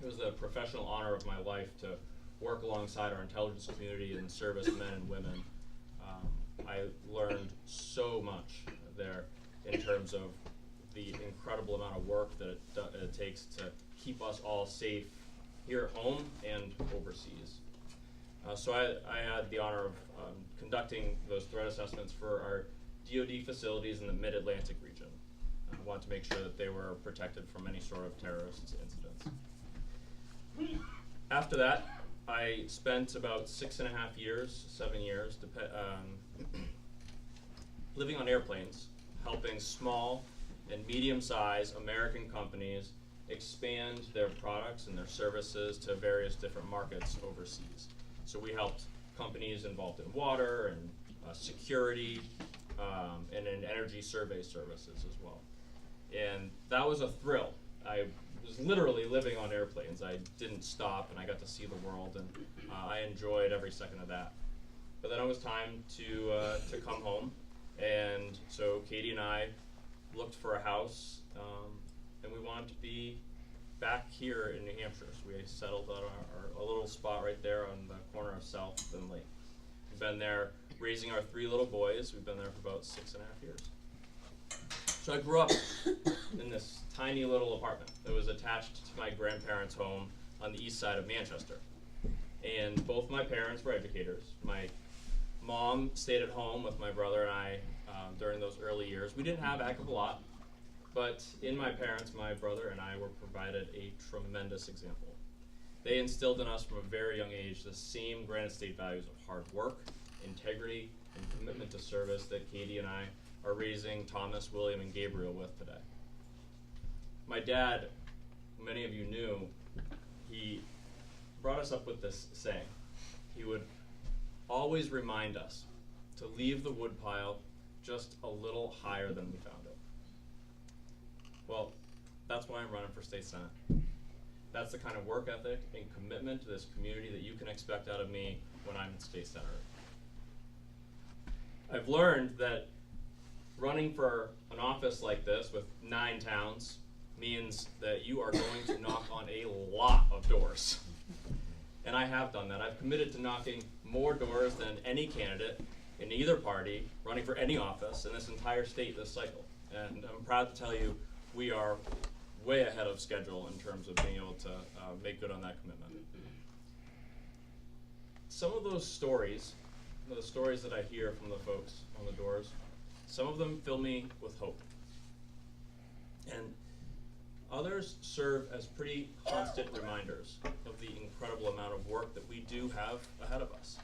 S2: It was the professional honor of my life to work alongside our intelligence community and servicemen and women. I learned so much there in terms of the incredible amount of work that it takes to keep us all safe here at home and overseas. So I had the honor of conducting those threat assessments for our DoD facilities in the Mid-Atlantic region. I wanted to make sure that they were protected from any sort of terrorist incidents. After that, I spent about 6.5 years, 7 years, living on airplanes, helping small and medium-sized American companies expand their products and their services to various different markets overseas. So we helped companies involved in water and security and in energy survey services as well. And that was a thrill. I was literally living on airplanes. I didn't stop, and I got to see the world, and I enjoyed every second of that. But then it was time to come home, and so Katie and I looked for a house, and we wanted to be back here in New Hampshire. So we settled on a little spot right there on the corner of South and Lake. We've been there raising our 3 little boys. We've been there for about 6.5 years. So I grew up in this tiny little apartment that was attached to my grandparents' home on the east side of Manchester. And both my parents were educators. My mom stayed at home with my brother and I during those early years. We didn't have a heck of a lot, but in my parents, my brother and I were provided a tremendous example. They instilled in us from a very young age the same Granite State values of hard work, integrity, and commitment to service that Katie and I are raising Thomas, William, and Gabriel with today. My dad, many of you knew, he brought us up with this saying. He would always remind us to leave the woodpile just a little higher than we found it. Well, that's why I'm running for state senate. That's the kind of work ethic and commitment to this community that you can expect out of me when I'm state senator. I've learned that running for an office like this with 9 towns means that you are going to knock on a lot of doors. And I have done that. I've committed to knocking more doors than any candidate in either party running for any office in this entire state this cycle. And I'm proud to tell you we are way ahead of schedule in terms of being able to make good on that commitment. Some of those stories, the stories that I hear from the folks on the doors, some of them fill me with hope. And others serve as pretty constant reminders of the incredible amount of work that we do have ahead of us.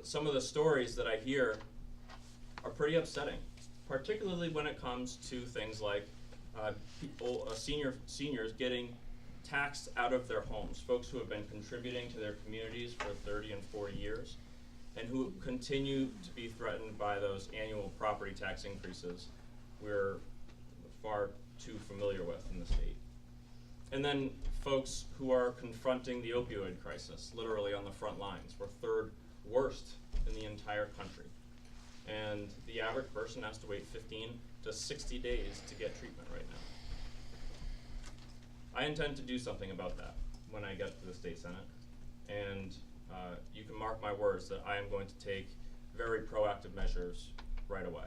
S2: Some of the stories that I hear are pretty upsetting, particularly when it comes to things like seniors getting taxed out of their homes, folks who have been contributing to their communities for 30 and 40 years, and who continue to be threatened by those annual property tax increases we're far too familiar with in the state. And then folks who are confronting the opioid crisis, literally on the front lines. We're third worst in the entire country. And the average person has to wait 15 to 60 days to get treatment right now. I intend to do something about that when I get to the state senate. And you can mark my words that I am going to take very proactive measures right away.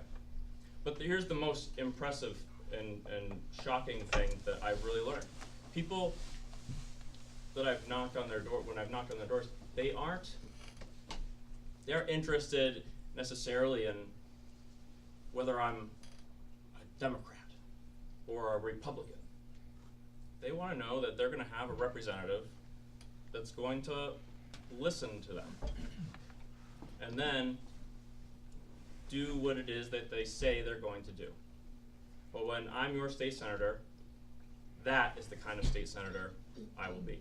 S2: But here's the most impressive and shocking thing that I've really learned. People that I've knocked on their door, when I've knocked on their doors, they're interested necessarily in whether I'm a Democrat or a Republican. They want to know that they're going to have a representative that's going to listen to them and then do what it is that they say they're going to do. But when I'm your state senator, that is the kind of state senator I will be.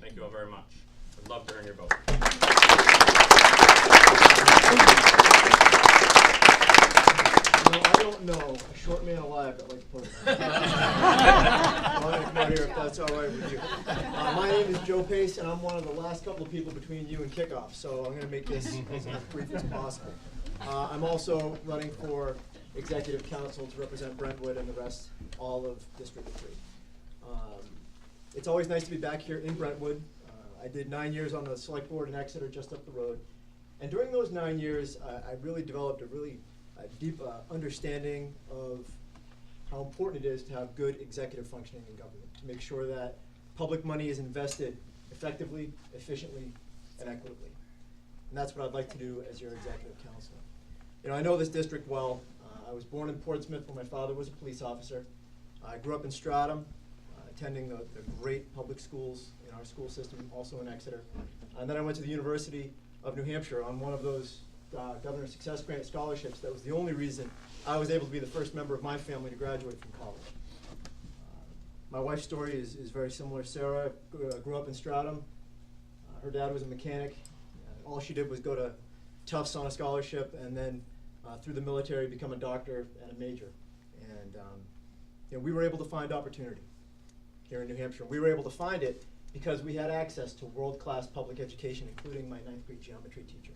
S2: Thank you all very much. I'd love to earn your vote.
S9: No, I don't know a short man alive that likes pudding. I'm going to come out here if that's all right with you. My name is Joe Pace, and I'm one of the last couple of people between you and kickoff, so I'm going to make this as brief as possible. I'm also running for executive council to represent Brentwood and the rest, all of District 3. It's always nice to be back here in Brentwood. I did 9 years on the select board in Exeter, just up the road. And during those 9 years, I really developed a really deep understanding of how important it is to have good executive functioning in government, to make sure that public money is invested effectively, efficiently, and equitably. And that's what I'd like to do as your executive council. You know, I know this district well. I was born in Portsmouth where my father was a police officer. I grew up in Stratham, attending the great public schools in our school system, also in Exeter. And then I went to the University of New Hampshire on one of those Governor's Success Grant scholarships. That was the only reason I was able to be the first member of my family to graduate from college. My wife's story is very similar. Sarah grew up in Stratham. Her dad was a mechanic. All she did was go to Tufts on a scholarship and then through the military become a doctor and a major. And you know, we were able to find opportunity here in New Hampshire. We were able to find it because we had access to world-class public education, including my 9th grade geometry teacher.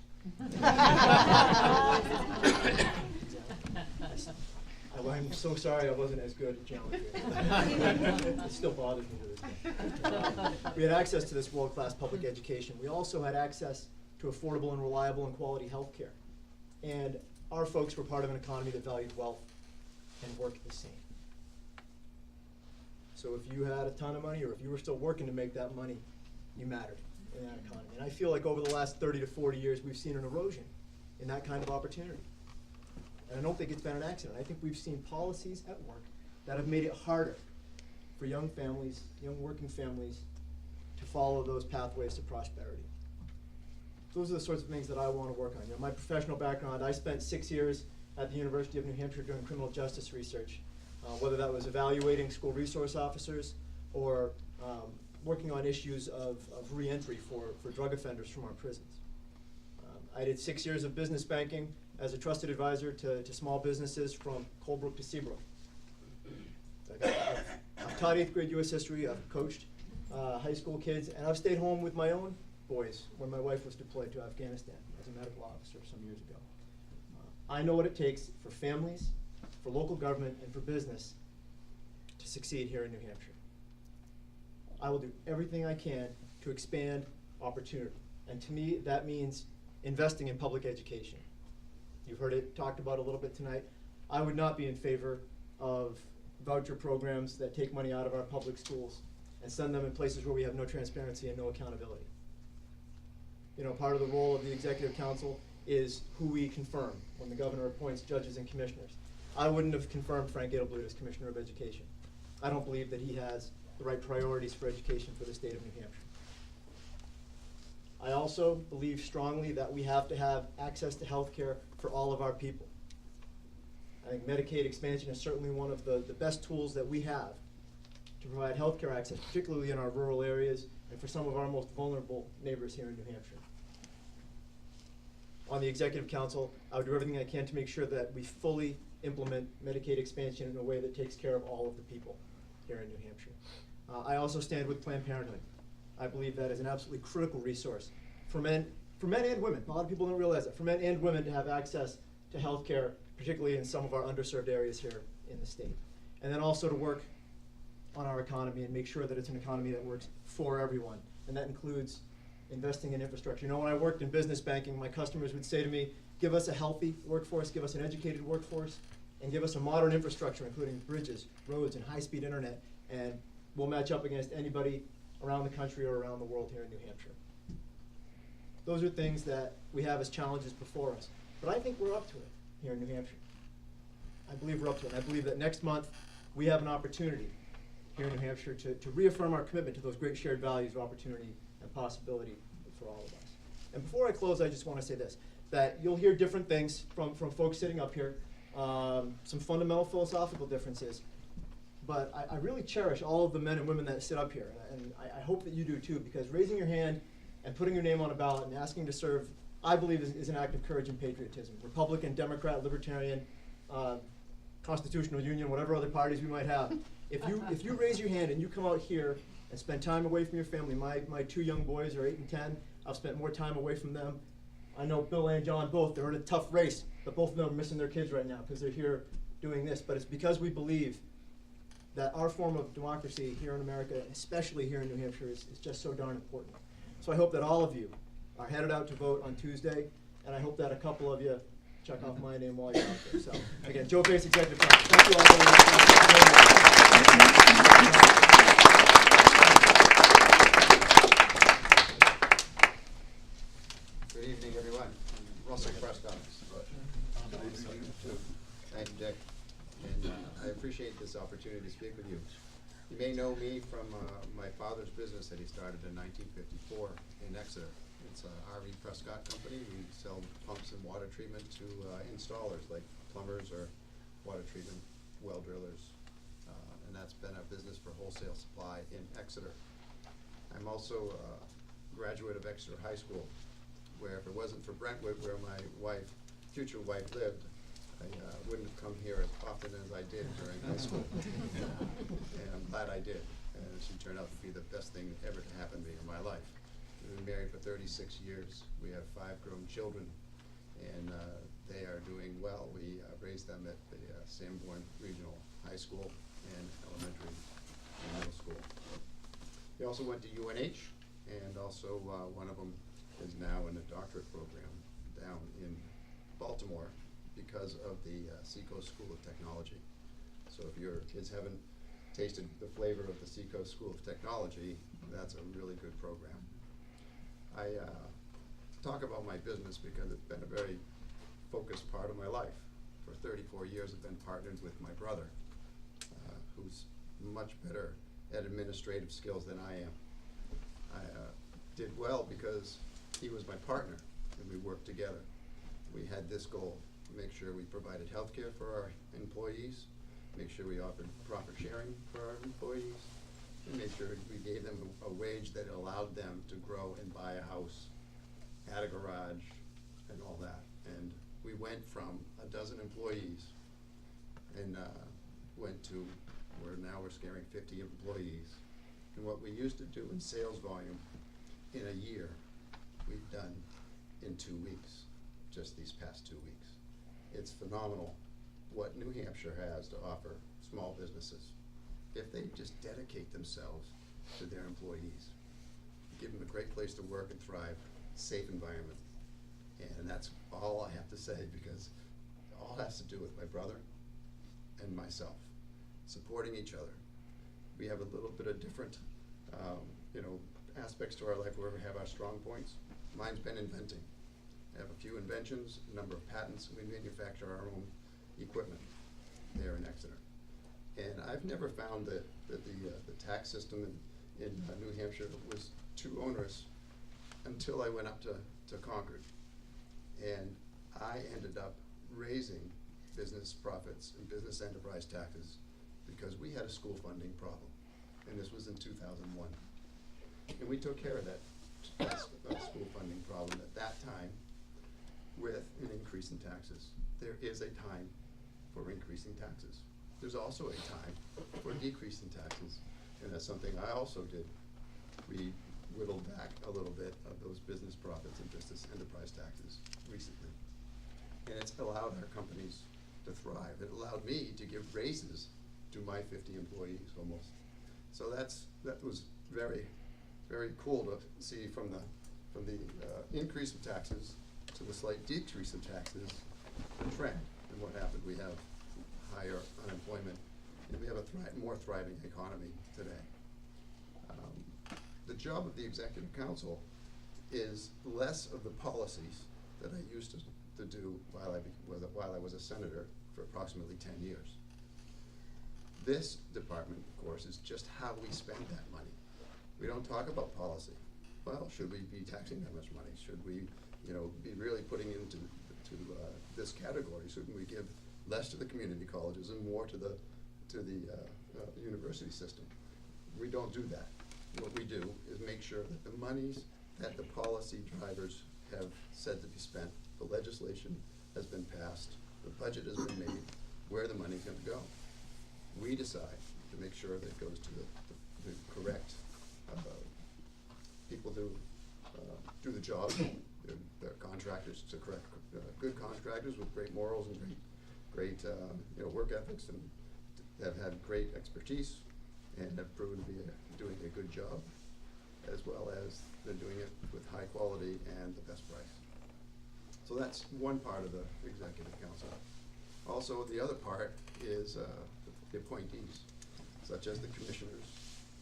S9: I'm so sorry I wasn't as good at geometry. It still bothers me to this day. We had access to this world-class public education. We also had access to affordable and reliable and quality health care. And our folks were part of an economy that valued wealth and work the same. So if you had a ton of money or if you were still working to make that money, you mattered in that economy. And I feel like over the last 30 to 40 years, we've seen an erosion in that kind of opportunity. And I don't think it's been an accident. I think we've seen policies at work that have made it harder for young families, young working families, to follow those pathways to prosperity. Those are the sorts of things that I want to work on. You know, my professional background, I spent 6 years at the University of New Hampshire doing criminal justice research, whether that was evaluating school resource officers or working on issues of reentry for drug offenders from our prisons. I did 6 years of business banking as a trusted advisor to small businesses from Colebrook to Seabrook. I've taught 8th grade U.S. history, I've coached high school kids, and I've stayed home with my own boys when my wife was deployed to Afghanistan as a medical officer some years ago. I know what it takes for families, for local government, and for business to succeed here in New Hampshire. I will do everything I can to expand opportunity. And to me, that means investing in public education. You've heard it talked about a little bit tonight. I would not be in favor of voucher programs that take money out of our public schools and send them in places where we have no transparency and no accountability. You know, part of the role of the Executive Council is who we confirm when the governor appoints judges and commissioners. I wouldn't have confirmed Frank Edelblut as Commissioner of Education. I don't believe that he has the right priorities for education for the state of New Hampshire. I also believe strongly that we have to have access to health care for all of our people. I think Medicaid expansion is certainly one of the best tools that we have to provide healthcare access, particularly in our rural areas and for some of our most vulnerable neighbors here in New Hampshire. On the Executive Council, I would do everything I can to make sure that we fully implement Medicaid expansion in a way that takes care of all of the people here in New Hampshire. I also stand with Planned Parenthood. I believe that is an absolutely critical resource for men and women. A lot of people don't realize that. For men and women to have access to health care, particularly in some of our underserved areas here in the state. And then also to work on our economy and make sure that it's an economy that works for everyone. And that includes investing in infrastructure. You know, when I worked in business banking, my customers would say to me, give us a healthy workforce, give us an educated workforce, and give us a modern infrastructure, including bridges, roads, and high-speed internet, and we'll match up against anybody around the country or around the world here in New Hampshire. Those are things that we have as challenges before us. But I think we're up to it here in New Hampshire. I believe we're up to it. And I believe that next month we have an opportunity here in New Hampshire to reaffirm our commitment to those great shared values of opportunity and possibility for all of us. And before I close, I just want to say this, that you'll hear different things from folks sitting up here, some fundamental philosophical differences. But I really cherish all of the men and women that sit up here, and I hope that you do too, because raising your hand and putting your name on a ballot and asking to serve, I believe is an act of courage and patriotism. Republican, Democrat, Libertarian, Constitutional Union, whatever other parties we might have. If you raise your hand and you come out here and spend time away from your family, my two young boys are 8 and 10. I've spent more time away from them. I know Bill and John both, they're in a tough race, but both of them are missing their kids right now because they're here doing this. But it's because we believe that our form of democracy here in America, especially here in New Hampshire, is just so darn important. So I hope that all of you are headed out to vote on Tuesday, and I hope that a couple of you check off my name while you're out there. So again, Joe Pace, Executive Council. Thank you all very much.
S10: Good evening, everyone. Russell Prescott. Thank you, Dick. And I appreciate this opportunity to speak with you. You may know me from my father's business that he started in 1954 in Exeter. It's a R.E. Prescott company. We sell pumps and water treatment to installers like plumbers or water treatment well drillers. And that's been our business for wholesale supply in Exeter. I'm also a graduate of Exeter High School, where if it wasn't for Brentwood, where my future wife lived, I wouldn't have come here as often as I did during high school. And I'm glad I did. And she turned out to be the best thing ever to happen to me in my life. We've been married for 36 years. We have 5 grown children, and they are doing well. We raised them at the Sanborn Regional High School and elementary and middle school. They also went to UNH, and also one of them is now in a doctorate program down in Baltimore because of the Seacoast School of Technology. So if your kids haven't tasted the flavor of the Seacoast School of Technology, that's a really good program. I talk about my business because it's been a very focused part of my life. For 34 years I've been partnered with my brother, who's much better at administrative skills than I am. I did well because he was my partner and we worked together. We had this goal: make sure we provided health care for our employees, make sure we offered proper sharing for our employees, and make sure we gave them a wage that allowed them to grow and buy a house, add a garage, and all that. And we went from 12 employees and went to where now we're scaring 50 employees. And what we used to do in sales volume in a year, we've done in 2 weeks, just these past 2 weeks. It's phenomenal what New Hampshire has to offer small businesses if they just dedicate themselves to their employees. Give them a great place to work and thrive, safe environment. And that's all I have to say, because it all has to do with my brother and myself, supporting each other. We have a little bit of different aspects to our life where we have our strong points. Mine's been inventing. I have a few inventions, a number of patents. We manufacture our own equipment there in Exeter. And I've never found that the tax system in New Hampshire was too onerous until I went up to Concord. And I ended up raising business profits and business enterprise taxes because we had a school funding problem. and this was in 2001. And we took care of that school funding problem at that time with an increase in taxes. There is a time for increasing taxes. There's also a time for decreasing taxes, and that's something I also did. We whittled back a little bit of those business profits and business enterprise taxes recently. And it's allowed our companies to thrive. It allowed me to give raises to my 50 employees almost. So that was very, very cool to see from the increase of taxes to the slight decrease of taxes, the trend. And what happened, we have higher unemployment, and we have a more thriving economy today. The job of the Executive Council is less of the policies that I used to do while I was a senator for approximately 10 years. This department, of course, is just how we spend that money. We don't talk about policy. Well, should we be taxing that much money? Should we, be really putting into this category? Shouldn't we give less to the community colleges and more to the university system? We don't do that. What we do is make sure that the monies that the policy drivers have said to be spent, the legislation has been passed, the budget has been made, where the money's going to go. We decide to make sure that it goes to the correct people who do the job. They're contractors, to correct good contractors with great morals and great work ethics, and have had great expertise and have proven to be doing a good job, as well as they're doing it with high quality and the best price. So that's one part of the Executive Council. Also, the other part is the appointees, such as the commissioners,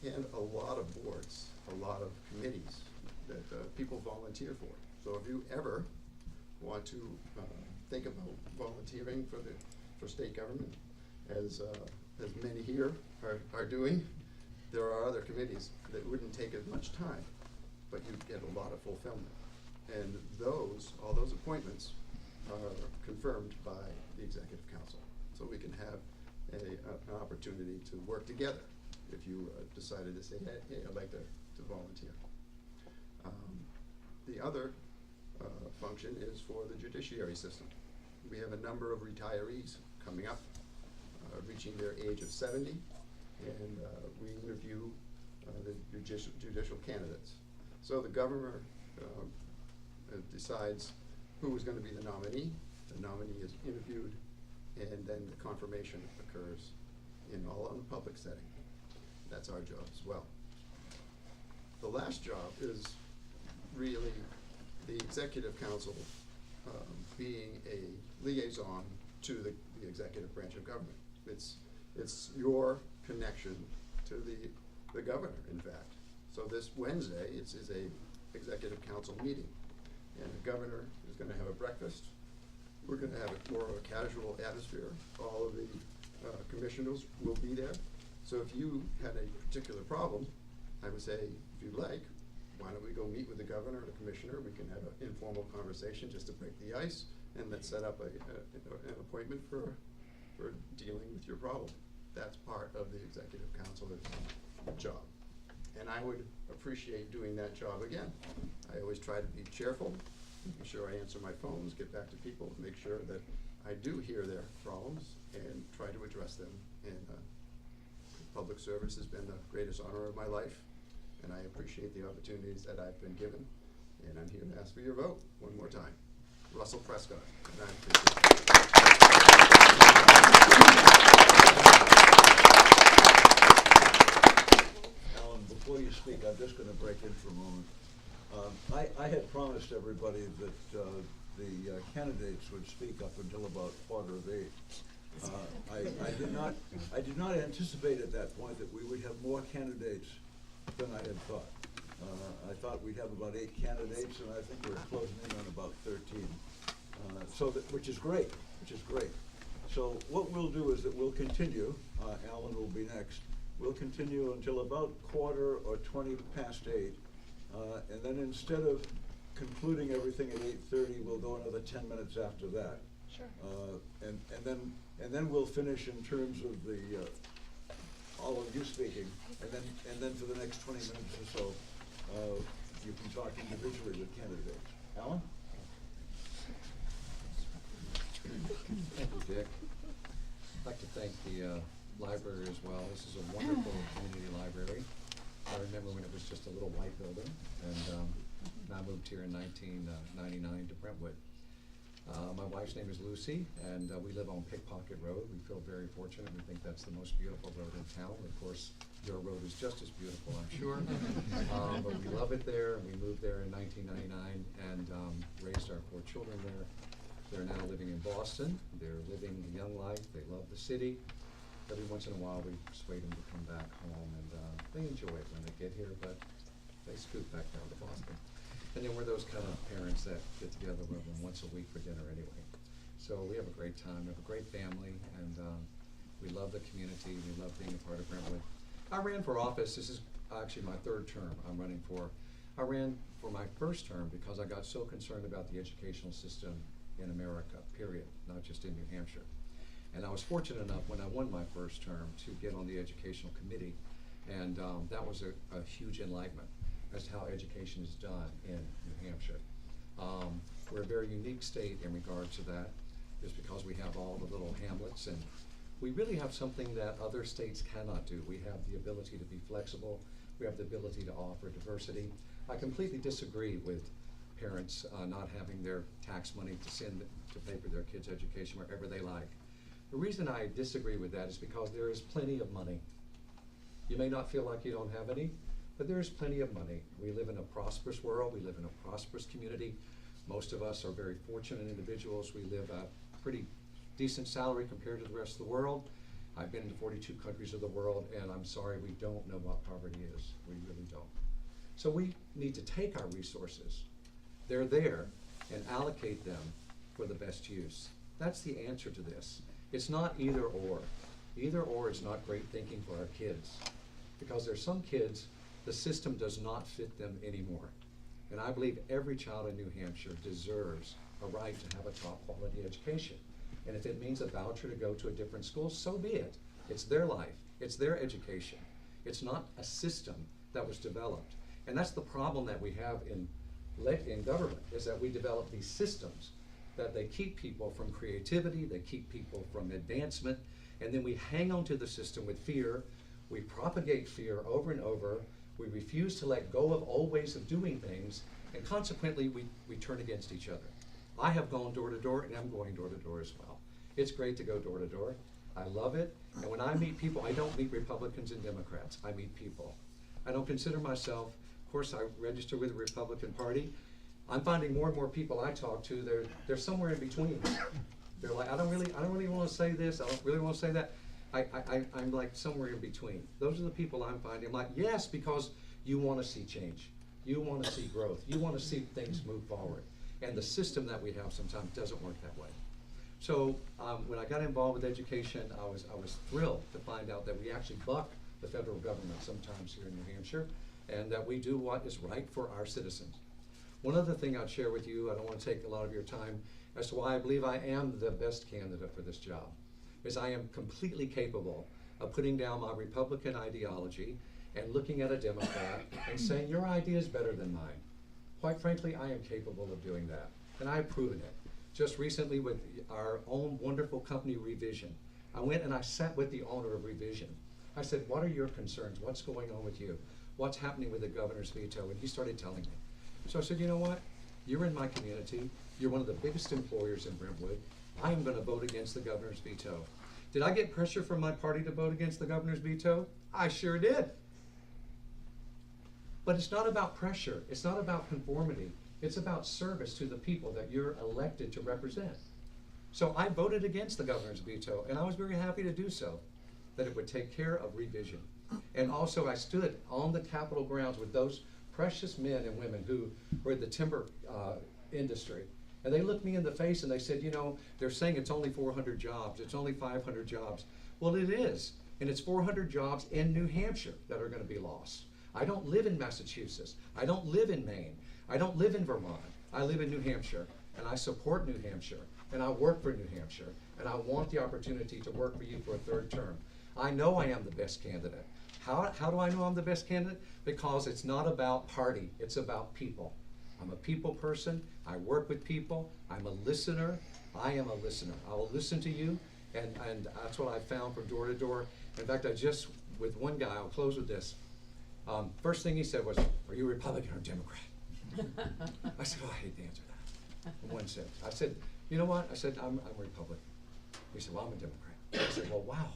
S10: and a lot of boards, a lot of committees that people volunteer for. So if you ever want to think about volunteering for state government, as many here are doing, there are other committees that wouldn't take as much time, but you'd get a lot of fulfillment. And all those appointments are confirmed by the Executive Council. So we can have an opportunity to work together if you decided to say, hey, I'd like to volunteer. The other function is for the judiciary system. We have a number of retirees coming up, reaching their age of 70, and we interview the judicial candidates. So the governor decides who is going to be the nominee. The nominee is interviewed, and then the confirmation occurs all in a public setting. That's our job as well. The last job is really the Executive Council being a liaison to the executive branch of government. It's your connection to the governor, in fact. So this Wednesday, is a Executive Council meeting, and the governor is going to have a breakfast. We're going to have more of a casual atmosphere. All of the commissioners will be there. So if you had a particular problem, I would say, if you'd like, why don't we go meet with the governor or the commissioner? We can have an informal conversation just to break the ice, and then set up an appointment for dealing with your problem. That's part of the Executive Council's job. And I would appreciate doing that job again. I always try to be cheerful, making sure I answer my phones, get back to people, make sure that I do hear their problems and try to address them. And public service has been the greatest honor of my life, and I appreciate the opportunities that I've been given. And I'm here to ask for your vote one more time. Russell Prescott. And I appreciate it.
S1: Alan, before you speak, I'm just going to break in for a moment. I had promised everybody that the candidates would speak up until about 7:45. I did not anticipate at that point that we would have more candidates than I had thought. I thought we'd have about 8 candidates, and I think we're closing in on about 13. Which is great. So what we'll do is that we'll continue. Alan will be next. We'll continue until about 8:15, and then instead of concluding everything at 8:30, we'll go another 10 minutes after that. Sure. And then we'll finish in terms of the all of you speaking, and then for the next 20 minutes or so, you can talk individually with candidates. Alan?
S6: Thank you, Dick. I'd like to thank the library as well. This is a wonderful community library. I remember when it was just a little white building, and I moved here in 1999 to Brentwood. My wife's name is Lucy, and we live on Pickpocket Road. We feel very fortunate. We think that's the most beautiful road in town. Of course, your road is just as beautiful, I'm sure. But we love it there, and we moved there in 1999 and raised our 4 children there. They're now living in Boston. They're living the young life. They love the city. Every once in a while, we persuade them to come back home, and they enjoy it when they get here, but they scoot back down to Boston. And then we're those kind of parents that get together with them once a week for dinner anyway. So we have a great time. We have a great family, and we love the community. We love being a part of Brentwood. I ran for office. This is actually my 3rd term I'm running for. I ran for my 1st term because I got so concerned about the educational system in America, period, not just in New Hampshire. And I was fortunate enough when I won my 1st term to get on the educational committee, and that was a huge enlightenment as to how education is done in New Hampshire. We're a very unique state in regards to that, just because we have all the little hamlets, and we really have something that other states cannot do. We have the ability to be flexible. We have the ability to offer diversity. I completely disagree with parents not having their tax money to send to pay for their kids' education wherever they like. The reason I disagree with that is because there is plenty of money. You may not feel like you don't have any, but there is plenty of money. We live in a prosperous world. We live in a prosperous community. Most of us are very fortunate individuals. We live a pretty decent salary compared to the rest of the world. I've been to 42 countries of the world, and I'm sorry, we don't know what poverty is. We really don't. So we need to take our resources. They're there, and allocate them for the best use. That's the answer to this. It's not either or. Either or is not great thinking for our kids, because there's some kids, the system does not fit them anymore. And I believe every child in New Hampshire deserves a right to have a top quality education. And if it means a voucher to go to a different school, so be it. It's their life, it's their education. It's not a system that was developed. And that's the problem that we have in government, is that we develop these systems that they keep people from creativity, they keep people from advancement, and then we hang on to the system with fear. We propagate fear over and over. We refuse to let go of old ways of doing things, and consequently we turn against each other. I have gone door to door, and I'm going door to door as well. It's great to go door to door. I love it, and when I meet people, I don't meet Republicans and Democrats. I meet people. I don't consider myself, of course, I register with the Republican Party. I'm finding more and more people I talk to, they're somewhere in between. They're like, I don't really want to say this, I don't really want to say that. I'm like somewhere in between. Those are the people I'm finding. I'm like, yes, because you want to see change. You want to see growth. You want to see things move forward. And the system that we have sometimes doesn't work that way. So when I got involved with education, I was thrilled to find out that we actually buck the federal government sometimes here in New Hampshire, and that we do what is right for our citizens. One other thing I'd share with you, I don't want to take a lot of your time, as to why I believe I am the best candidate for this job, is I am completely capable of putting down my Republican ideology and looking at a Democrat and saying, your idea is better than mine. Quite frankly, I am capable of doing that, and I've proven it. Just recently with our own wonderful company, Revision, I went and I sat with the owner of Revision. I said, what are your concerns? What's going on with you? What's happening with the governor's veto? And he started telling me. So I said, you know what? You're in my community. You're one of the biggest employers in Brentwood. I am going to vote against the governor's veto. Did I get pressure from my party to vote against the governor's veto? I sure did. But it's not about pressure. It's not about conformity. It's about service to the people that you're elected to represent. So I voted against the governor's veto, and I was very happy to do so, that it would take care of Revision. And also I stood on the Capitol grounds with those precious men and women who were in the timber industry. And they looked me in the face and they said, you know, they're saying it's only 400 jobs, it's only 500 jobs. Well, it is, and it's 400 jobs in New Hampshire that are going to be lost. I don't live in Massachusetts. I don't live in Maine. I don't live in Vermont. I live in New Hampshire, and I support New Hampshire, and I work for New Hampshire, and I want the opportunity to work for you for a third term.
S11: I know I am the best candidate. How do I know I'm the best candidate? Because it's not about party, it's about people. I'm a people person, I work with people, I'm a listener, I am a listener. I will listen to you, and that's what I found from door to door. In fact, with one guy, I'll close with this. First thing he said was, "Are you a Republican or Democrat?" I said, "Oh, I hate to answer that." In one sense. I said, "You know what?" I said, I'm a Republican." He said, "Well, I'm a Democrat." I said, "Well, wow.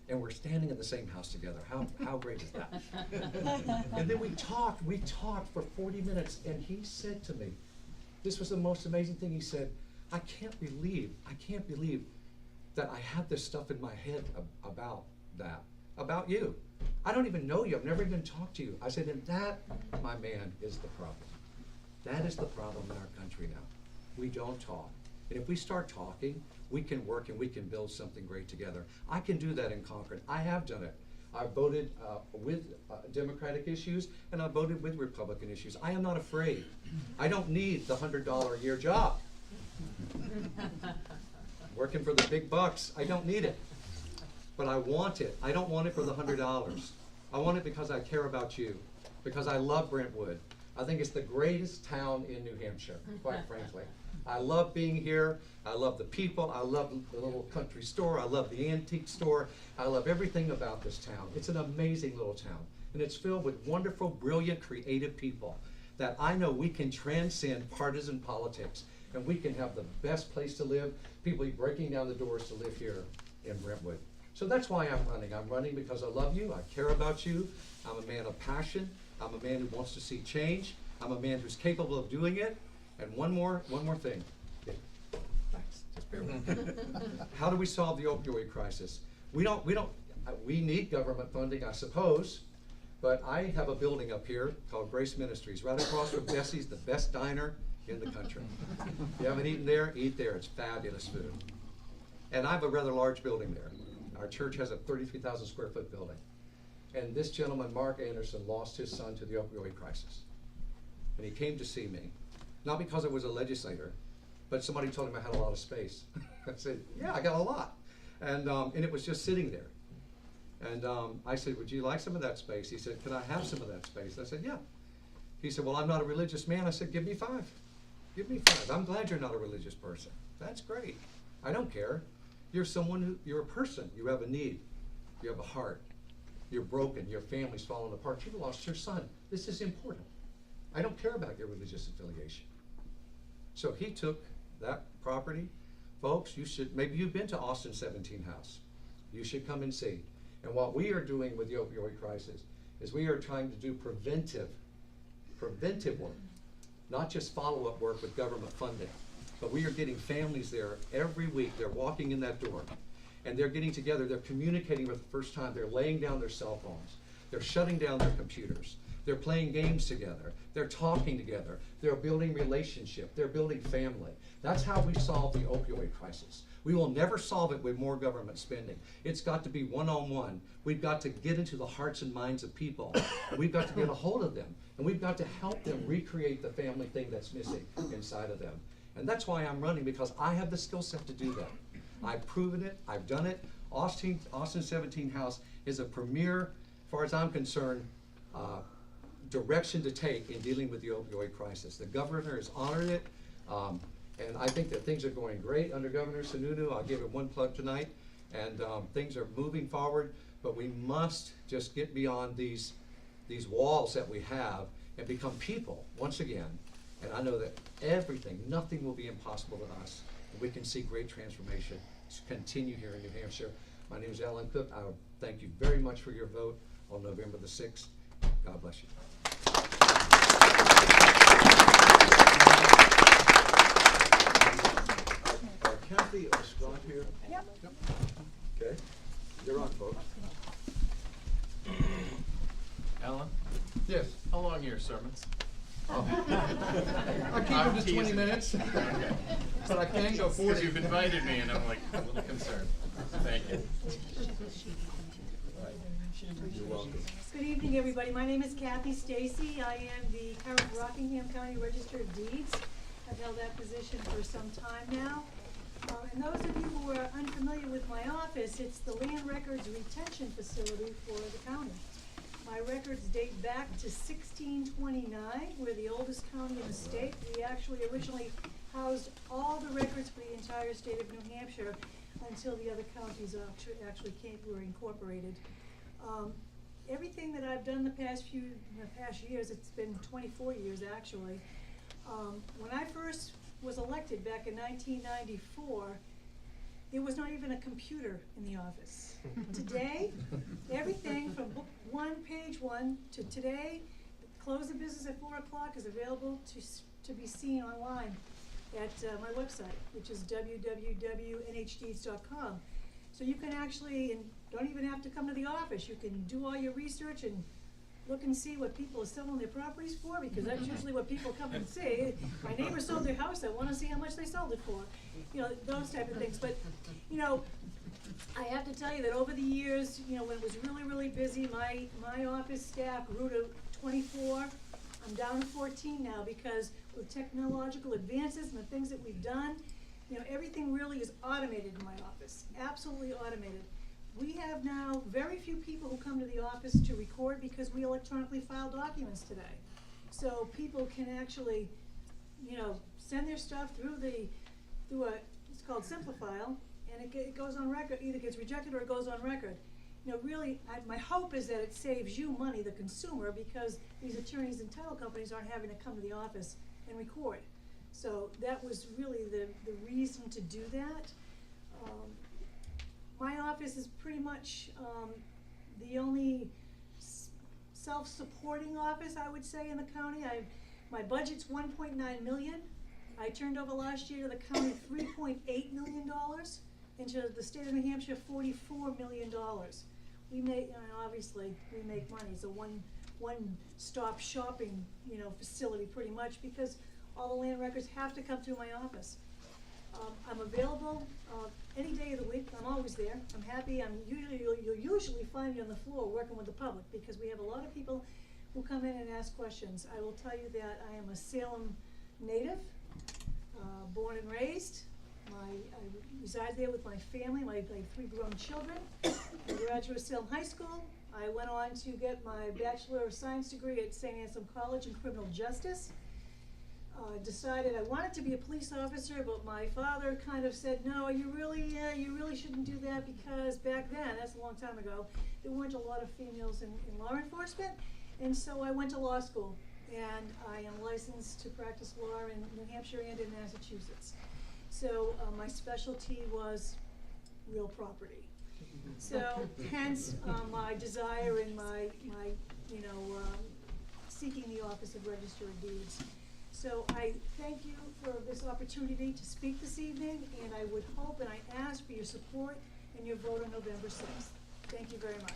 S11: And we're standing in the same house together. How great is that?" And then we talked for 40 minutes, and he said to me, this was the most amazing thing he said, I can't believe that I had this stuff in my head about you. I don't even know you, I've never even talked to you. I said, and that, my man, is the problem. That is the problem in our country now. We don't talk. And if we start talking, we can work and we can build something great together. I can do that in Concord. I have done it. I voted with Democratic issues, and I voted with Republican issues. I am not afraid. I don't need the $100 a year job. Working for the big bucks, I don't need it. But I want it. I don't want it for the $100. I want it because I care about you, because I love Brentwood. I think it's the greatest town in New Hampshire, quite frankly. I love being here. I love the people. I love the little country store. I love the antique store. I love everything about this town. It's an amazing little town. And it's filled with wonderful, brilliant, creative people that I know we can transcend partisan politics, and we can have the best place to live. People breaking down the doors to live here in Brentwood. So that's why I'm running. I'm running because I love you. I care about you. I'm a man of passion. I'm a man who wants to see change. I'm a man who's capable of doing it. And one more thing. Thanks. Just bear with me. How do we solve the opioid crisis? We need government funding, I suppose, but I have a building up here called Grace Ministries, right across from Bessie's, the best diner in the country. If you haven't eaten there, eat there. It's fabulous food. And I have a rather large building there. Our church has a 33,000 square foot building. And this gentleman, Mark Anderson, lost his son to the opioid crisis. And he came to see me. Not because I was a legislator, but somebody told him I had a lot of space. I said, yeah, I got a lot. And it was just sitting there. And I said, would you like some of that space? He said, can I have some of that space? I said, yeah. He said, well, I'm not a religious man. I said, give me 5. Give me 5. I'm glad you're not a religious person. That's great. I don't care. You're a person. You have a need. You have a heart. You're broken. Your family's fallen apart. You lost your son. This is important. I don't care about your religious affiliation. So he took that property. Folks, maybe you've been to Austin 17 House. You should come and see. And what we are doing with the opioid crisis is we are trying to do preventive work, not just follow-up work with government funding. But we are getting families there every week. They're walking in that door, and they're getting together. They're communicating for the first time. They're laying down their cell phones. They're shutting down their computers. They're playing games together. They're talking together. They're building relationship. They're building family. That's how we solve the opioid crisis. We will never solve it with more government spending. It's got to be one-on-one. We've got to get into the hearts and minds of people. We've got to get a hold of them. And we've got to help them recreate the family thing that's missing inside of them. And that's why I'm running, because I have the skill set to do that. I've proven it. I've done it. Austin 17 House is a premier, as far as I'm concerned, direction to take in dealing with the opioid crisis. The governor has honored it, and I think that things are going great under Governor Sununu. I'll give it one plug tonight, and things are moving forward, but we must just get beyond these walls that we have and become people once again. And I know that nothing will be impossible to us. We can see great transformation continue here in New Hampshire. My name is Alan Cook. I would thank you very much for your vote on November the 6th. God bless you.
S1: Are Kathy or Scott here?
S12: Yep.
S1: Okay, you're on, folks.
S7: Alan,
S6: Yes.
S7: how long are your sermons?
S6: I keep
S7: I'm
S6: them to 20
S7: teasing.
S6: minutes,
S7: Okay.
S6: but I can go
S7: Because
S6: 40.
S7: you've invited me and I'm like a little concerned. Thank you.
S1: You're welcome.
S12: Good evening, everybody. My name is Kathy Stacy. I am the current Rockingham County Register of Deeds. I've held that position for some time now. And those of you who are unfamiliar with my office, it's the land records retention facility for the county. My records date back to 1629. We're the oldest county in the state. We actually originally housed all the records for the entire state of New Hampshire until the other counties actually were incorporated. Everything that I've done the past years, it's been 24 years actually. When I first was elected back in 1994, there was not even a computer in the office. Today, everything from book one, page one, to today, close of business at 4 o'clock is available to be seen online at my website, which is www.nhdeeds.com. So you can actually, and don't even have to come to the office, you can do all your research and look and see what people are selling their properties for, because that's usually what people come and see. My neighbor sold their house, I wanna see how much they sold it for. You know, those type of things. But, you know, I have to tell you that over the years, you know, when it was really, really busy, my office staff grew to 24. I'm down to 14 now because with technological advances and the things that we've done, you know, everything really is automated in my office, absolutely automated. We have now very few people who come to the office to record because we electronically file documents today. So people can actually, you know, send their stuff through it's called Simplifile, and it goes on record, either gets rejected or it goes on record. You know, really, my hope is that it saves you money, the consumer, because these attorneys and title companies aren't having to come to the office and record. So that was really the reason to do that. My office is pretty much the only self-supporting office, I would say, in the county. My budget's $1.9 million. I turned over last year to the county $3.8 million, and to the state of New Hampshire $44 million. We make, obviously, we make money. It's a one-stop shopping, you know, facility pretty much, because all the land records have to come through my office. I'm available any day of the week. I'm always there. I'm happy. You'll usually find me on the floor working with the public, because we have a lot of people who come in and ask questions. I will tell you that I am a Salem native, born and raised. I reside there with my family, my 3 grown children. I graduated Salem High School. I went on to get my Bachelor of Science degree at St. Anselm College in Criminal Justice. Decided I wanted to be a police officer, but my father kind of said, no, you really shouldn't do that, because back then, that's a long time ago, there weren't a lot of females in law enforcement. And so I went to law school, and I am licensed to practice law in New Hampshire and in Massachusetts. So my specialty was real property. So hence my desire and my seeking the office of Register of Deeds. So I thank you for this opportunity to speak this evening, and I would hope and I ask for your support and your vote on November 6th. Thank you very much.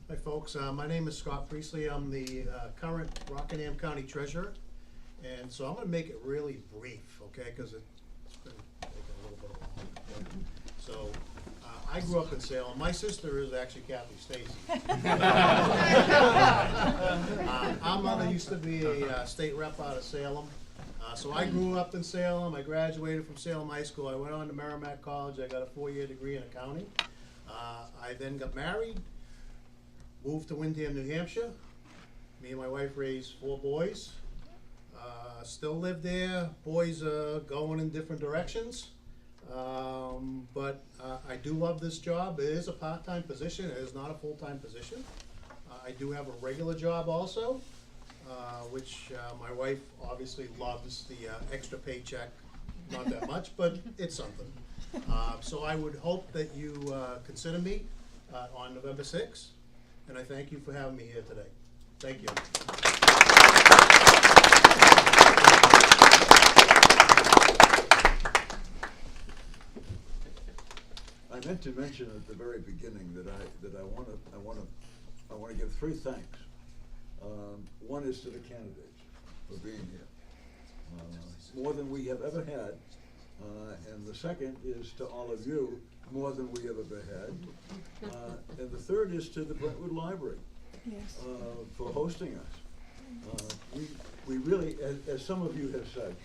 S9: Hi folks, my name is Scott Priestley. I'm the current Rockingham County Treasurer, and so I'm going to make it really brief, okay, because it's been taking a little bit of a while. So I grew up in Salem. My sister is actually Kathy Stacy. Our mother used to be a state rep out of Salem. So I grew up in Salem. I graduated from Salem High School. I went on to Merrimack College. I got a 4-year degree in accounting. I then got married. Moved to Windham, New Hampshire. Me and my wife raised 4 boys. Still live there. Boys are going in different directions. But I do love this job. It is a part-time position. It is not a full-time position. I do have a regular job also, which my wife obviously loves the extra paycheck. Not that much, but it's something. So I would hope that you consider me on November 6th. And I thank you for having me here today. Thank you.
S1: I meant to mention at the very beginning that I want to give 3 thanks. One is to the candidates for being here. More than we have ever had And the second is to all of you, more than we ever had. And the third is to the Brentwood Library
S12: Yes.
S1: for hosting us. We really, as some of you have said,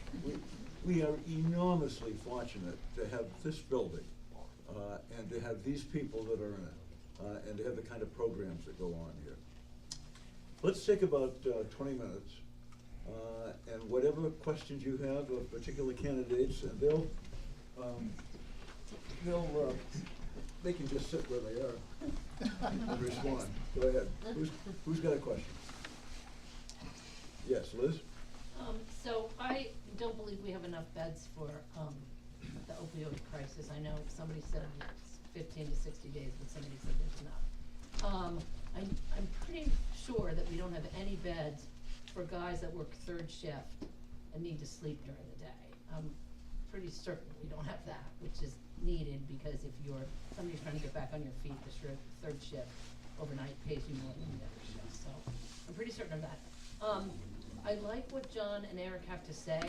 S1: we are enormously fortunate to have this building and to have these people that are in it and to have the kind of programs that go on here. Let's take about 20 minutes and whatever questions you have of particular candidates, and they can just sit where they are and respond. Go ahead. Who's got a question? Yes, Liz?
S13: So I don't believe we have enough beds for, the opioid crisis. I know somebody said it's 15 to 60 days, but somebody said there's not. I'm pretty sure that we don't have any beds for guys that work third shift and need to sleep during the day. I'm pretty certain we don't have that, which is needed because if somebody's trying to get back on your feet, the third shift overnight pays you more than the other shift. So I'm pretty certain of that. I like what John and Eric have to say.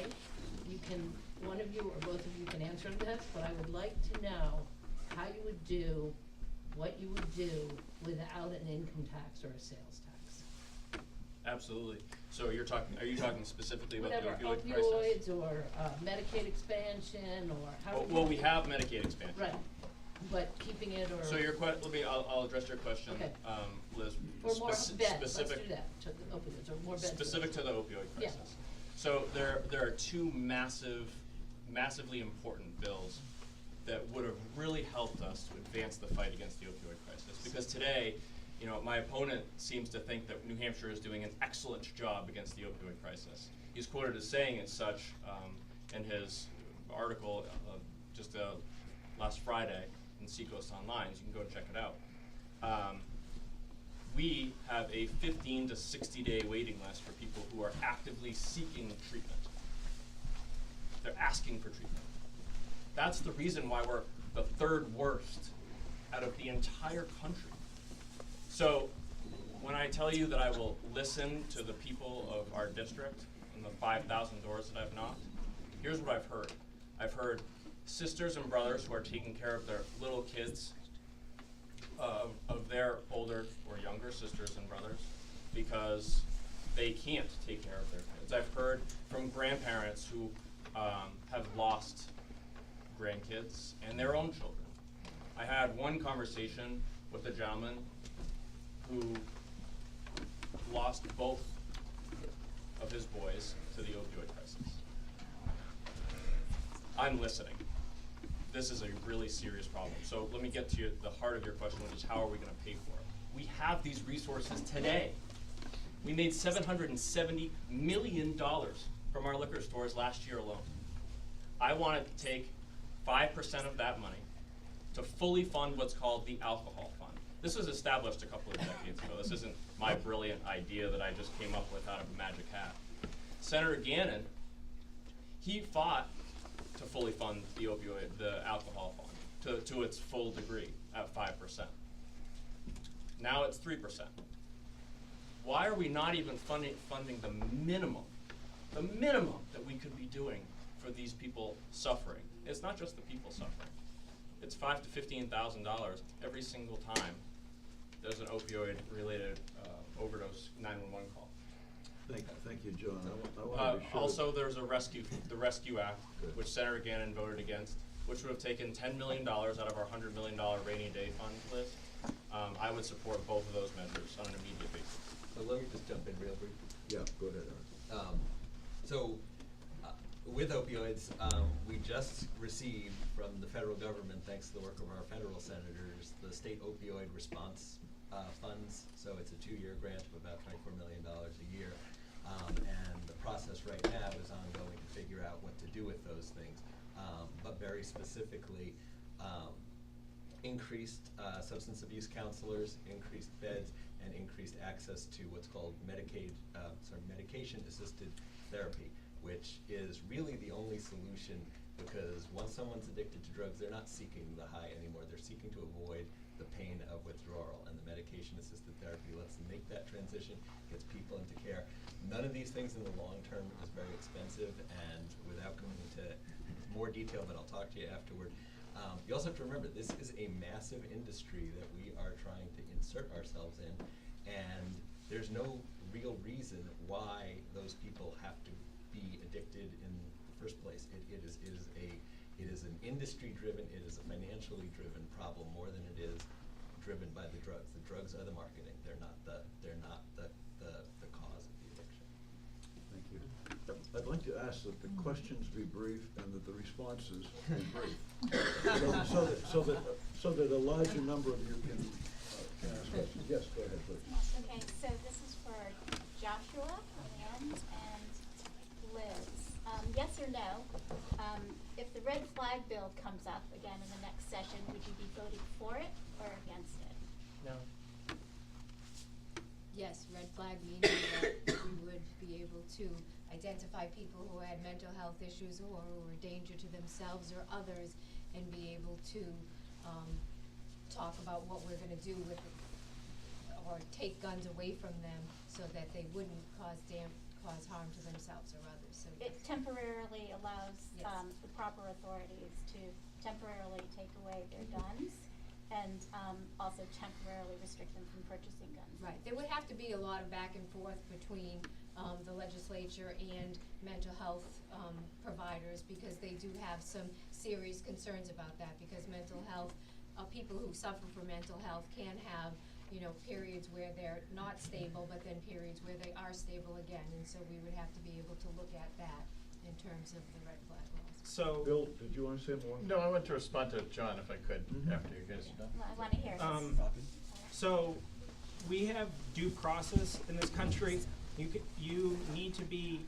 S13: One of you or both of you can answer this, but I would like to know how you would do what you would do without an income tax or a sales tax.
S2: Absolutely. So are you talking specifically about
S13: Whatever,
S2: the opioid crisis?
S13: opioids or Medicaid expansion or how?
S2: Well, we have Medicaid expansion.
S13: Right, but keeping it or?
S2: So I'll address your question,
S13: Okay.
S2: Liz.
S13: Or more beds, let's do
S2: Specific,
S13: that, to the opioids, or more beds.
S2: specific to the opioid
S13: Yeah.
S2: crisis. So there are two massively important bills that would have really helped us to advance the fight against the opioid crisis. Because today, my opponent seems to think that New Hampshire is doing an excellent job against the opioid crisis. He's quoted as saying as such in his article just last Friday in Seacoast Online, so you can go and check it out. We have a 15 to 60 day waiting list for people who are actively seeking treatment. They're asking for treatment. That's the reason why we're the third worst out of the entire country. So when I tell you that I will listen to the people of our district and the 5,000 doors that I've knocked, here's what I've heard. I've heard sisters and brothers who are taking care of their little kids, of their older or younger sisters and brothers, because they can't take care of their kids. I've heard from grandparents who have lost grandkids and their own children. I had one conversation with a gentleman who lost both of his boys to the opioid crisis. I'm listening. This is a really serious problem. So let me get to the heart of your question, which is how are we going to pay for it? We have these resources today. We made $770 million from our liquor stores last year alone. I want to take 5% of that money to fully fund what's called the alcohol fund. This was established a couple of decades ago. This isn't my brilliant idea that I just came up with out of a magic hat. Senator Gannon, he fought to fully fund the alcohol fund to its full degree at 5%. Now it's 3%. Why are we not even funding the minimum that we could be doing for these people suffering? It's not just the people suffering. It's $5,000 to $15,000 every single time there's an opioid-related overdose 911 call.
S1: Thank you, John. I want to be sure.
S2: Also, there's the Rescue Act, which Senator Gannon voted against, which would have taken $10 million out of our $100 million rainy day fund list. I would support both of those measures on an immediate basis.
S8: So let me just jump in real brief.
S1: Yeah, go ahead, Aaron.
S8: With opioids, we just received from the federal government, thanks to the work of our federal senators, the state opioid response funds. So it's a 2-year grant of about $24 million a year. And the process right now is ongoing to figure out what to do with those things. But very specifically, increased substance abuse counselors, increased beds, and increased access to what's called medication-assisted therapy, which is really the only solution, because once someone's addicted to drugs, they're not seeking the high anymore. They're seeking to avoid the pain of withdrawal, and the medication-assisted therapy lets them make that transition, gets people into care. None of these things in the long term is very expensive, and without going into more detail, but I'll talk to you afterward. You also have to remember, this is a massive industry that we are trying to insert ourselves in, and there's no real reason why those people have to be addicted in the first place. It is an industry-driven, it is a financially driven problem more than it is driven by the drugs. The drugs are the marketing. They're not the cause of the addiction.
S1: Thank you. I'd like to ask that the questions be brief and that the responses be brief. So that a larger number of you can ask questions. Yes, go ahead, please.
S14: Okay, so this is for Joshua, Lynn, and Liz. Yes or no, if the red flag bill comes up again in the next session, would you be voting for it or against it?
S4: No.
S5: Yes, red flag meaning that we would be able to identify people who had mental health issues or who were a danger to themselves or others, and be able to talk about what we're gonna do with it, or take guns away from them so that they wouldn't cause harm to themselves or others. So
S14: It temporarily allows
S5: Yes.
S14: the proper authorities to temporarily take away their guns and also temporarily restrict them from purchasing guns.
S5: Right, there would have to be a lot of back and forth between the legislature and mental health providers, because they do have some serious concerns about that, because mental health, people who suffer from mental health can have, you know, periods where they're not stable, but then periods where they are stable again, and so we would have to be able to look at that in terms of the red flag laws.
S4: So,
S1: Bill, did you want to say more?
S7: No, I want to respond to John if I could,
S1: Mhm.
S7: after you guys are done.
S14: Well, I wanna hear this.
S4: so we have due process in this country. You need to be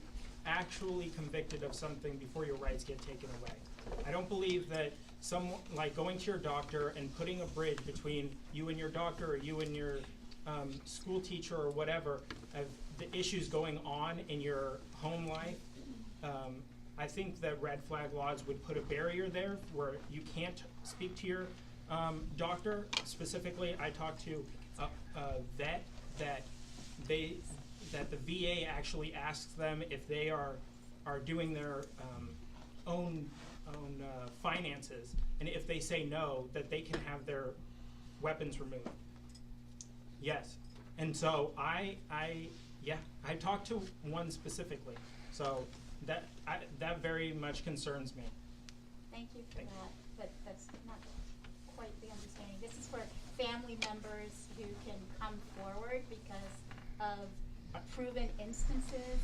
S4: actually convicted of something before your rights get taken away. I don't believe that someone, like going to your doctor and putting a bridge between you and your doctor, or you and your school teacher or whatever, of the issues going on in your home life. I think that red flag laws would put a barrier there where you can't speak to your doctor. Specifically, I talked to a vet that the VA actually asks them if they are doing their own finances, and if they say no, that they can have their weapons removed. Yes, and so I talked to one specifically, so that very much concerns me.
S14: Thank you for that, but that's not quite the understanding. This is for family members who can come forward because of proven instances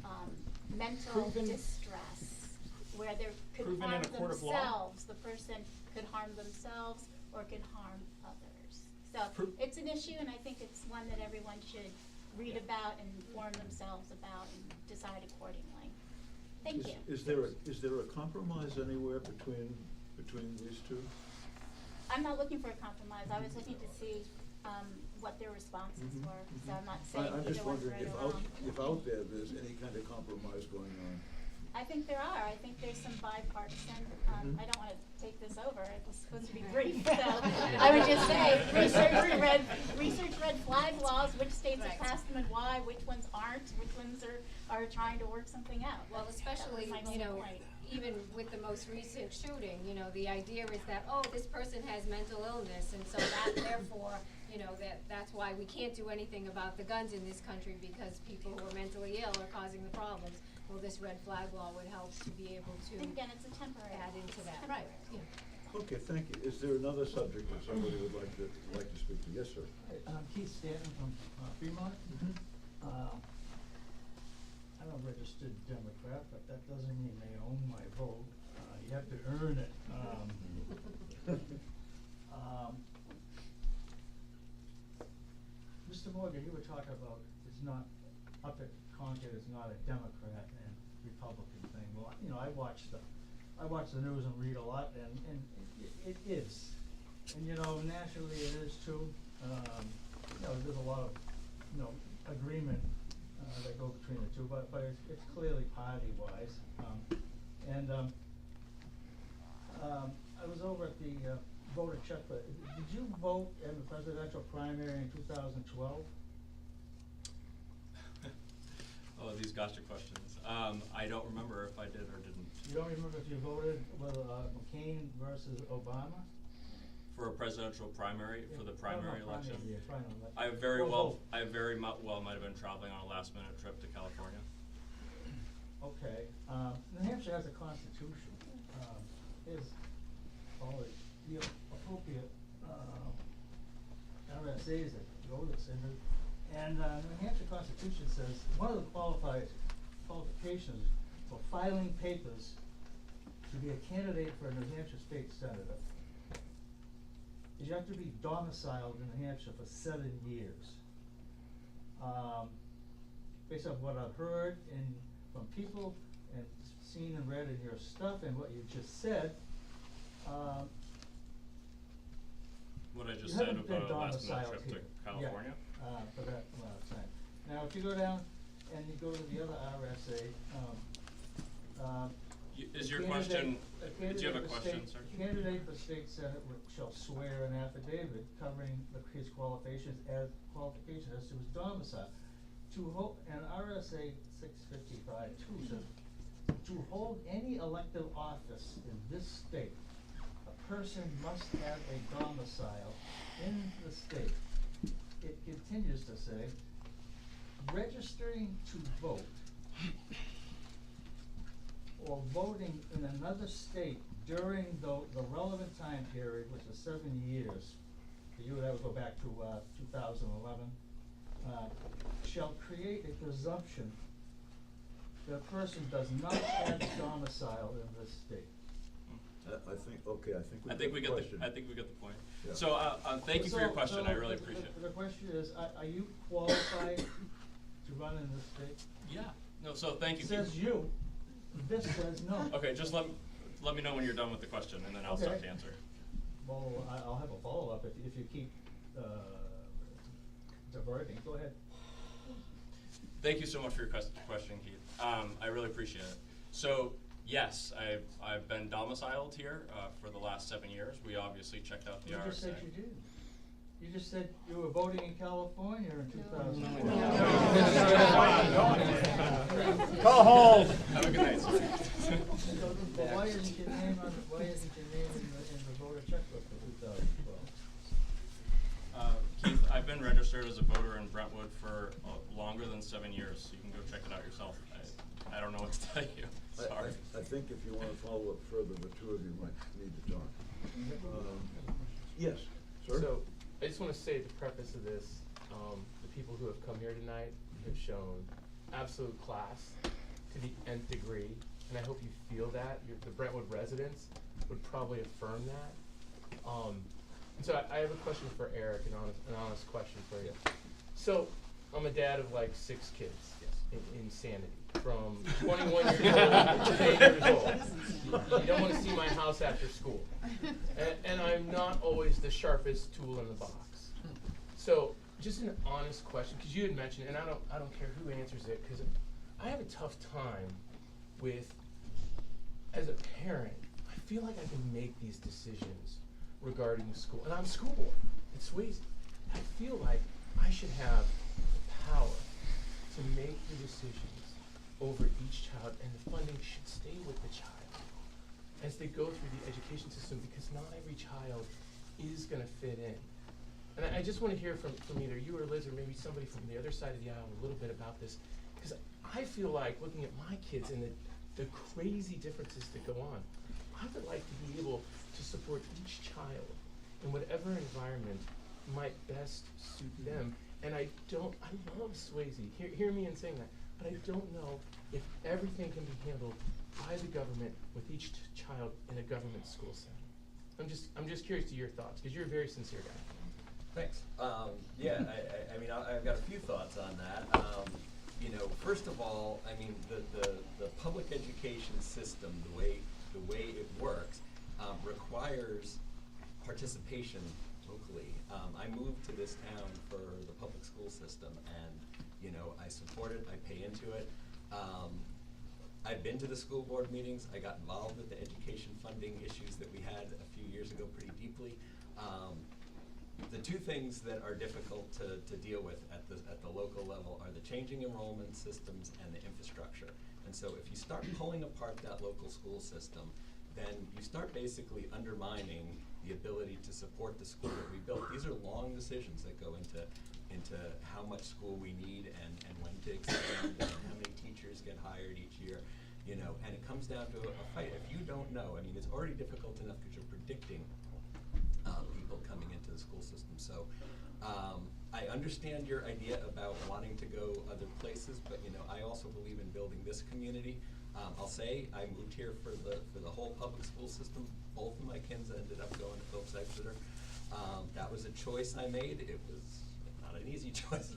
S14: of mental distress, where they could
S4: Proven in
S14: harm
S4: a court of law?
S14: themselves. The person could harm themselves or could harm others. So it's an issue, and I think it's one that everyone should read about and inform themselves about and decide accordingly. Thank you.
S1: Is there a compromise anywhere between these two?
S14: I'm not looking for a compromise. I was looking to see what their responses were. So I'm not saying
S1: I'm
S14: either
S1: just
S14: one's
S1: wondering
S14: right
S1: if
S14: or wrong.
S1: out there there's any kind of compromise going on.
S14: I think there are. I think there's some bipartisan. I don't want to take this over. It was supposed to be brief, so I would just say research red flag laws. Which states have passed them and why? Which ones aren't? Which ones are trying to work something out?
S5: Well, especially,
S14: my
S5: you
S14: whole
S5: know,
S14: point.
S5: even with the most recent shooting, you know, the idea is that, oh, this person has mental illness, and so that therefore, you know, that's why we can't do anything about the guns in this country, because people who are mentally ill are causing the problems. Well, this red flag law would help to be able to
S14: And again, it's a temporary.
S5: add into that.
S14: Temporary.
S5: Right, yeah.
S1: Okay, thank you. Is there another subject that somebody would like to speak to? Yes, sir.
S15: I'm Keith Stanton from Fremont. I'm a registered Democrat, but that doesn't mean they own my vote. You have to earn it. Mr. Morgan, you were talking about it's not, up at Concord is not a Democrat and Republican thing. Well, you know, I watch the news and read a lot, and it is. And you know, nationally it is too. You know, there's a lot of, you know, agreement that go between the two, but it's clearly party-wise. I was over at the voter check, but did you vote in the presidential primary in 2012?
S2: Oh, these gotcha questions. I don't remember if I did or didn't.
S15: you don't remember if you voted whether McCain versus Obama?
S2: For a presidential primary, for the primary election.
S15: Primary,
S2: I very
S15: Or
S2: well,
S15: both.
S2: I very well might have been traveling on a last minute trip to California.
S15: Okay, New Hampshire has a constitution, is all the appropriate, RSAs that go with this, and New Hampshire Constitution says, one of the qualifications for filing papers to be a candidate for a New Hampshire state senator is you have to be domiciled in New Hampshire for 7 years. Based on what I've heard from people and seen and read in your stuff and what you just said,
S2: What I just
S15: you
S2: said
S15: haven't been
S2: about a last minute
S15: domiciled
S2: trip to
S15: here.
S2: California?
S15: Yeah, for that amount of time. Now, if you go down and you go to the other RSA,
S2: Is
S15: a
S2: your
S15: candidate-
S2: question,
S15: a
S2: do you have a
S15: candidate for
S2: question,
S15: state-
S2: sir?
S15: Candidate for state senate shall swear an affidavit covering his qualifications as to his domicile. To hold, and RSA 655(2) says, to hold any elective office in this state, a person must have a domicile in the state. It continues to say, registering to vote or voting in another state during the relevant time period, which is 7 years, for you, that would go back to 2011, shall create a presumption that a person does not have a domicile in this state.
S1: I think, okay, I think we
S2: I think we
S1: get
S2: get
S1: the question.
S2: I think we get the point.
S1: Yeah.
S2: So, thank you for your
S15: So-
S2: question,
S15: so
S2: I really
S15: the-
S2: appreciate it.
S15: The question is, are you qualified to run in this state?
S2: Yeah, no, so thank you.
S15: It says you, this says no.
S2: Okay, just let me know when you're done with the question, and then I'll start
S15: Okay.
S2: to answer.
S15: Well, I'll have a follow-up if you keep, diverting, go ahead.
S2: Thank you so much for your question, Keith. I really appreciate it. So, yes, I've been domiciled here for the last 7 years. We obviously checked out the
S15: You
S2: RSA.
S15: just said you did. You just said you were voting in California in 2000.
S9: Go home.
S2: Have a good night, sir.
S15: But why isn't your name in the voter checkbook for 2012?
S2: Keith, I've been registered as a voter in Brentwood for longer than 7 years, so you can go check it out yourself. I don't know what to tell you, sorry.
S1: I think if you wanna follow up further, the two of you might need to talk. Yes, sir?
S16: So, I just wanna say the preface of this, the people who have come here tonight have shown absolute class to the nth degree, and I hope you feel that. The Brentwood residents would probably affirm that. And so I have a question for Eric, an honest question for you. So, I'm a dad of like 6 kids in Sanity, from 21 years old to 8 years old. You don't wanna see my house after school. And I'm not always the sharpest tool in the box. So, just an honest question, cause you had mentioned, and I don't care who answers it, cause I have a tough time with, as a parent, I feel like I can make these decisions regarding school, and I'm school board at Swayze. I feel like I should have the power to make the decisions over each child, and the funding should stay with the child as they go through the education system, because not every child is gonna fit in. And I just wanna hear from either you or Liz, or maybe somebody from the other side of the aisle a little bit about this, because I feel like looking at my kids and the crazy differences that go on, I would like to be able to support each child in whatever environment might best suit them. And I love Swayze, hear me in saying that, but I don't know if everything can be handled by the government with each child in a government school setting. I'm just curious to your thoughts, because you're a very sincere guy.
S8: Thanks. Yeah, I mean, I've got a few thoughts on that. You know, first of all, I mean, the public education system, the way it works, requires participation locally. I moved to this town for the public school system, and you know, I support it, I pay into it. I've been to the school board meetings. I got involved with the education funding issues that we had a few years ago pretty deeply. the two things that are difficult to deal with at the local level are the changing enrollment systems and the infrastructure. And so if you start pulling apart that local school system, then you start basically undermining the ability to support the school that we built. These are long decisions that go into how much school we need and when to expand and how many teachers get hired each year, you know, and it comes down to a fight. If you don't know, I mean, it's already difficult enough because you're predicting people coming into the school system. So I understand your idea about wanting to go other places, but you know, I also believe in building this community. I'll say I moved here for the whole public school system. Both of my kids ended up going to Phillips Exeter. That was a choice I made. It was not an easy choice,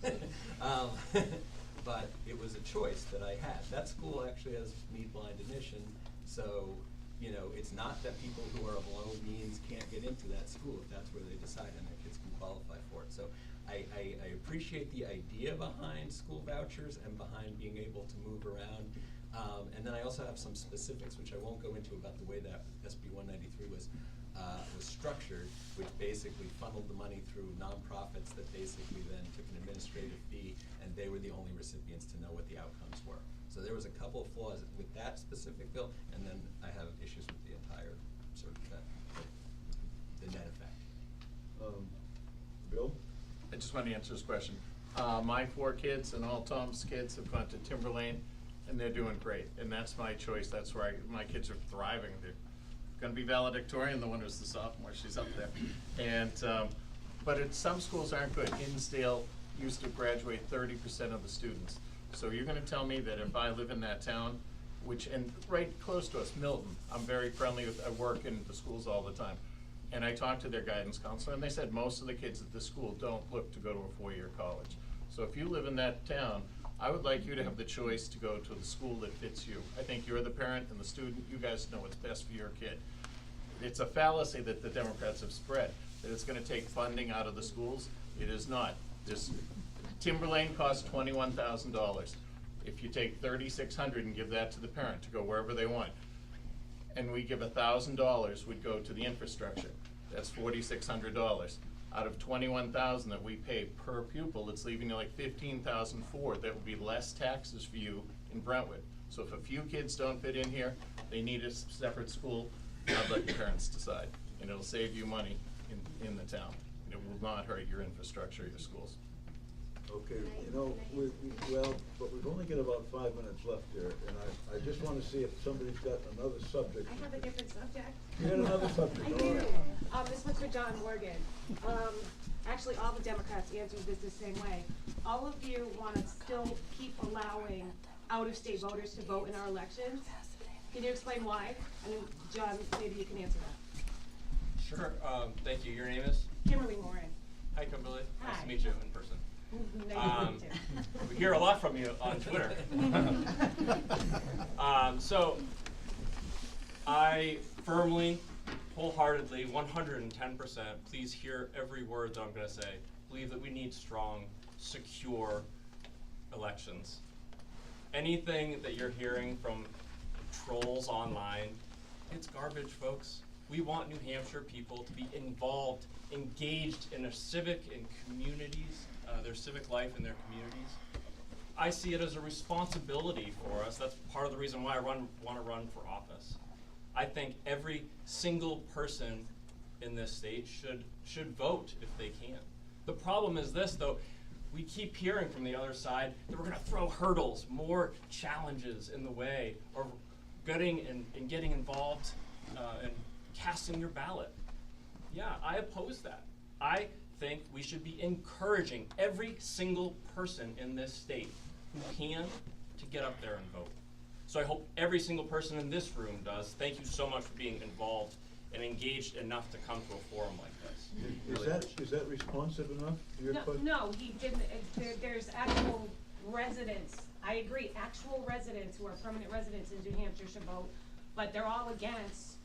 S8: but it was a choice that I had. That school actually has need-blind admission, so you know, it's not that people who are of low means can't get into that school if that's where they decide and their kids can qualify for it. So I appreciate the idea behind school vouchers and behind being able to move around. And then I also have some specifics, which I won't go into, about the way that SB 193 was structured, which basically funneled the money through nonprofits that basically then took an administrative fee, and they were the only recipients to know what the outcomes were. So there was a couple of flaws with that specific bill, and then I have issues with the entire sort of the net effect.
S1: Bill?
S7: I just want to answer this question. My 4 kids and all Tom's kids have gone to Timberlane, and they're doing great. And that's my choice. That's where my kids are thriving. They're going to be valedictorian. The one who's the sophomore, she's up there. And but some schools aren't good. Hinsdale used to graduate 30% of the students. So you're going to tell me that if I live in that town, and right close to us, Milton, I'm very friendly with. I work in the schools all the time. And I talked to their guidance counselor, and they said most of the kids at the school don't look to go to a 4-year college. So if you live in that town, I would like you to have the choice to go to the school that fits you. I think you're the parent and the student. You guys know what's best for your kid. It's a fallacy that the Democrats have spread, that it's going to take funding out of the schools. It is not. Timberlane costs $21,000. If you take $3,600 and give that to the parent to go wherever they want, and we give $1,000 would go to the infrastructure. That's $4,600. Out of $21,000 that we pay per pupil, it's leaving you like $15,004. That would be less taxes for you in Brentwood. So if a few kids don't fit in here, they need a separate school. I'd let the parents decide, and it'll save you money in the town. It will not hurt your infrastructure, your schools.
S1: Okay, you know, but we've only got about 5 minutes left here, and I just want to see if somebody's got another subject.
S17: I have a different subject.
S1: You got another subject,
S17: I
S1: all
S17: do.
S1: right.
S17: This was for John Morgan. Actually, all the Democrats answered this the same way. All of you want to still keep allowing out-of-state voters to vote in our elections. Can you explain why? I mean, John, maybe you can answer that.
S2: Sure. Thank you. Your name is?
S17: Kimberly Moran.
S2: Hi, Kimberly. Nice
S17: Hi.
S2: to meet you in person.
S17: Nice to meet you.
S2: We hear a lot from you on Twitter. So I firmly, wholeheartedly, 110%, please hear every word that I'm going to say, believe that we need strong, secure elections. Anything that you're hearing from trolls online, it's garbage, folks. We want New Hampshire people to be involved, engaged in their civic and communities, their civic life in their communities. I see it as a responsibility for us. That's part of the reason why I want to run for office. I think every single person in this state should vote if they can. The problem is this, though. We keep hearing from the other side that we're going to throw hurdles, more challenges in the way of getting involved and casting your ballot. Yeah, I oppose that. I think we should be encouraging every single person in this state who can to get up there and vote. So I hope every single person in this room does. Thank you so much for being involved and engaged enough to come to a forum like this.
S1: Is that responsive enough to your question?
S17: No, he didn't. There's actual residents. I agree, actual residents who are permanent residents in New Hampshire should vote, but they're all against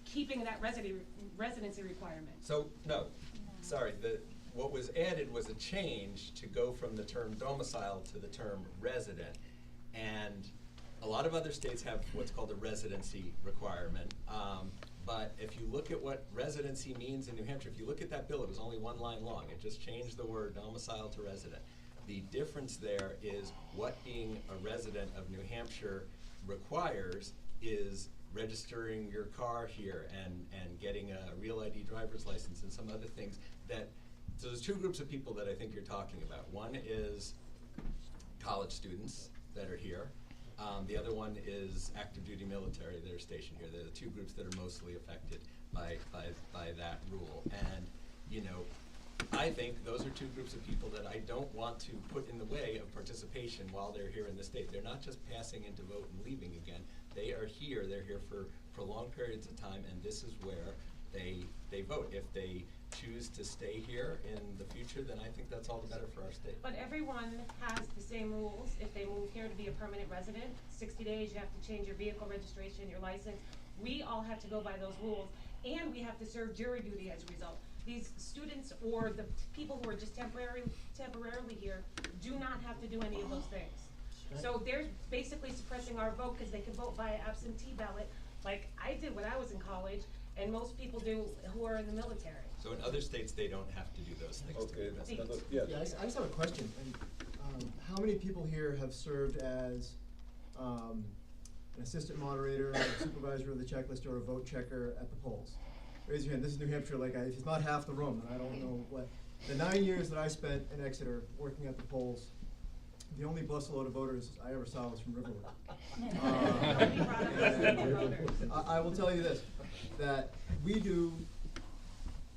S17: keeping that residency requirement.
S8: So, no, sorry, what was added was a change to go from the term domicile to the term resident. And a lot of other states have what's called a residency requirement. But if you look at what residency means in New Hampshire, if you look at that bill, it was only one line long. It just changed the word domicile to resident. The difference there is what being a resident of New Hampshire requires is registering your car here and getting a real ID driver's license and some other things that, so there's two groups of people that I think you're talking about. One is college students that are here. The other one is active duty military that are stationed here. They're the two groups that are mostly affected by that rule. And, you know, I think those are two groups of people that I don't want to put in the way of participation while they're here in the state. They're not just passing in to vote and leaving again. They are here, they're here for prolonged periods of time, and this is where they vote. If they choose to stay here in the future, then I think that's all the better for our state.
S17: But everyone has the same rules if they move here to be a permanent resident. 60 days, you have to change your vehicle registration, your license. We all have to go by those rules, and we have to serve jury duty as a result. These students or the people who are just temporarily here do not have to do any of those things. So they're basically suppressing our vote because they can vote by absentee ballot like I did when I was in college, and most people do who are in the military.
S8: So in other states, they don't have to do those things.
S1: Okay,
S8: to be resident.
S1: yes.
S9: Yeah, I just have a question. How many people here have served as an assistant moderator, a supervisor of the checklist, or a vote checker at the polls? Raise your hand. This is New Hampshire. Like, if it's not half the room, then I don't know what. The 9 years that I spent in Exeter working at the polls, the only busload of voters I ever saw was from Riverwood. I will tell you this, that we do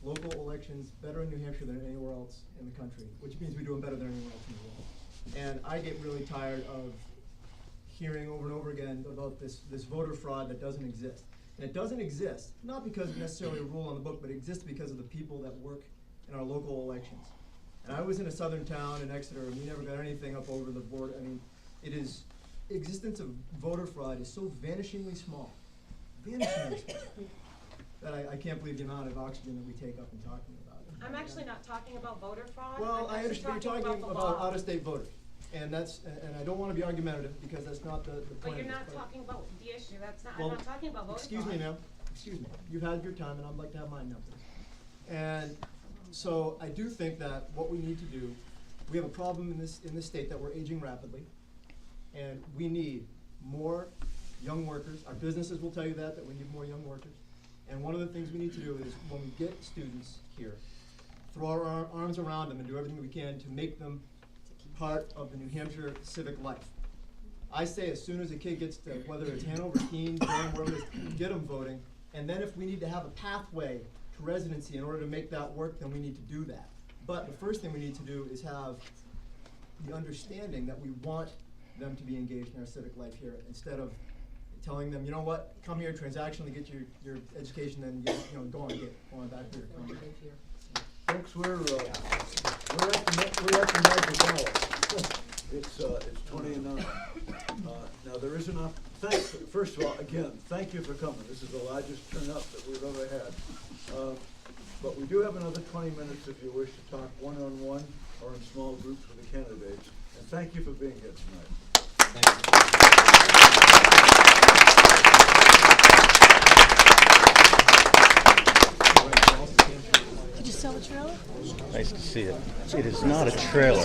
S9: local elections better in New Hampshire than anywhere else in the country, which means we do them better than anywhere else in the world. And I get really tired of hearing over and over again about this voter fraud that doesn't exist. And it doesn't exist, not because necessarily a rule on the book, but it exists because of the people that work in our local elections. And I was in a southern town in Exeter, and we never got anything up over the board. I mean, existence of voter fraud is so vanishingly small, that I can't believe the amount of oxygen that we take up in talking about it.
S17: I'm actually not talking about voter fraud.
S9: Well,
S17: I'm
S9: I understand you're talking
S17: the
S9: about
S17: law.
S9: out-of-state voters, and I don't want to be argumentative because that's not the point.
S17: But you're
S9: of
S17: not
S9: this,
S17: talking about the issue. That's not.
S9: Well,
S17: I'm not talking about voter
S9: excuse
S17: fraud.
S9: me, ma'am. Excuse me. You've had your time, and I'd like to have mine now, please. And so I do think that what we need to do, we have a problem in this state that we're aging rapidly, and we need more young workers. Our businesses will tell you that we need more young workers. And one of the things we need to do is when we get students here, throw our arms around them and do everything we can to make them part of the New Hampshire civic life. I say as soon as a kid gets to, whether it's Hanover, Keene, Durham, wherever it is, get them voting. And then if we need to have a pathway to residency in order to make that work, then we need to do that. But the first thing we need to do is have the understanding that we want them to be engaged in our civic life here, instead of telling them, you know what, come here transactionally, get your education, and go on back here.
S1: Folks, we're at the magic hour. It's 20:09. Now there is an first of all, again, thank you for coming. This is the largest turnout that we've ever had. But we do have another 20 minutes if you wish to talk one-on-one or in small groups with the candidates. And thank you for being here tonight.
S8: Thank you.
S12: Did you sell the trailer?
S18: Nice to see it. It is not a trailer.